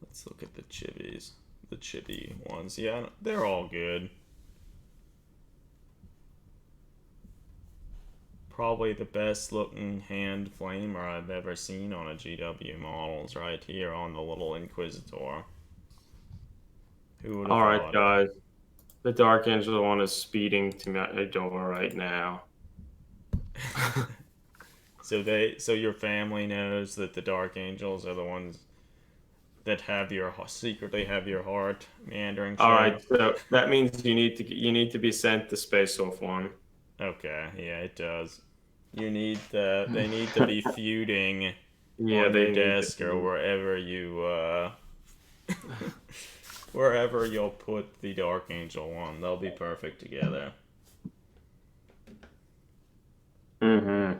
Let's look at the chibis. The chibi ones. Yeah, they're all good. Probably the best looking hand flamer I've ever seen on a GW models right here on the little Inquisitor. Who would have All right, thought guys. The Dark Angel one is speeding to my door right now. it? So your family knows that the Dark Angels are the ones that secretly have your heart, meandering All shade. right, so that means you need to be sent the Space Wolf one. Okay, yeah, it does. They need to be feuding Yeah, on they your need desk to or be. wherever wherever you'll put the Dark Angel one. They'll be perfect together. Mm-hmm.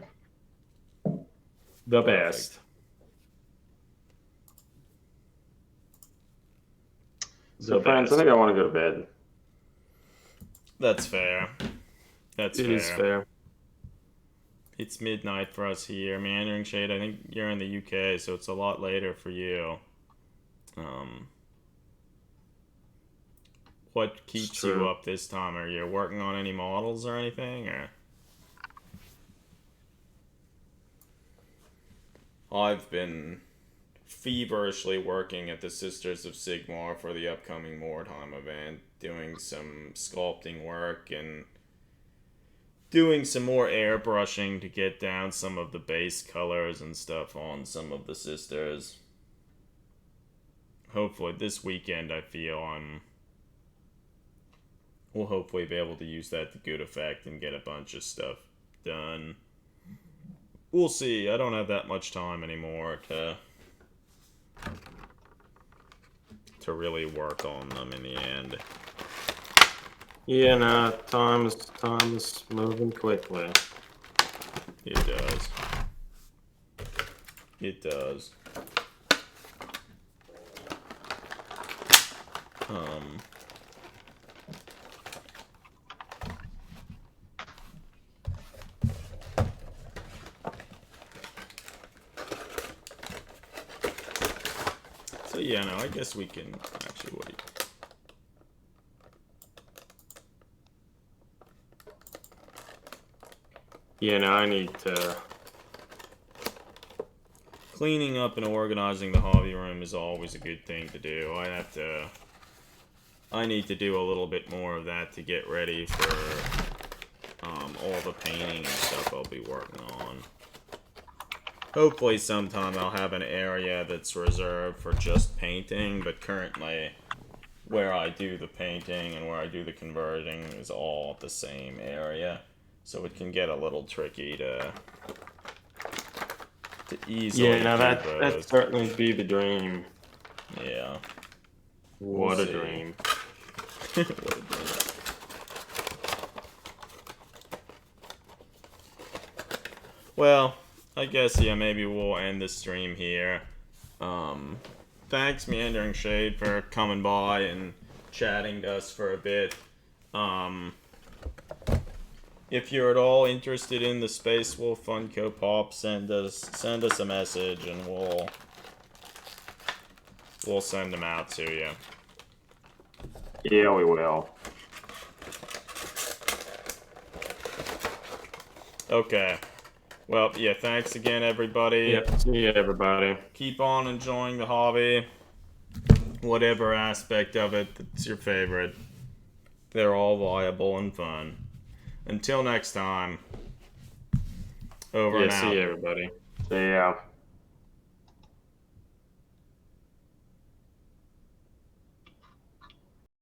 The Perfect. best. So, friends, I think I want to go to bed. That's fair. That's It fair. is fair. It's midnight for us here. Meandering Shade, I think you're in the UK, so it's a lot later for you. What keeps you up this time? Are you working on any models or anything? Or I've been feverishly working at the Sisters of Sigmar for the upcoming Mordheim event, doing some sculpting work and doing some more airbrushing to get down some of the base colors and stuff on some of the Sisters. Hopefully this weekend we'll hopefully be able to use that to good effect and get a bunch of stuff done. We'll see. I don't have that much time anymore to really work on them in the end. Yeah, no, time is moving quickly. It does. It does. So yeah, no, I guess we can actually wait. Yeah, no, I need to. Cleaning up and organizing the hobby room is always a good thing to do. I need to do a little bit more of that to get ready for all the painting and stuff I'll be working on. Hopefully sometime I'll have an area that's reserved for just painting, but currently where I do the painting and where I do the converting is all the same area. So it can get a little tricky to easily Yeah, now do that'd both. certainly be the dream. Yeah. What a see. dream. What a dream. Well, I guess, yeah, maybe we'll end the stream here. Thanks, Meandering Shade, for coming by and chatting to us for a bit. If you're at all interested in the Space Wolf Funko Pop, send us a message and we'll send them out to you. Yeah, we will. Okay. Well, yeah, thanks again, everybody. Yep, see you, everybody. Keep on enjoying the hobby. Whatever aspect of it that's your favorite. They're all viable and fun. Until next time. Over and out. See you, everybody. See ya.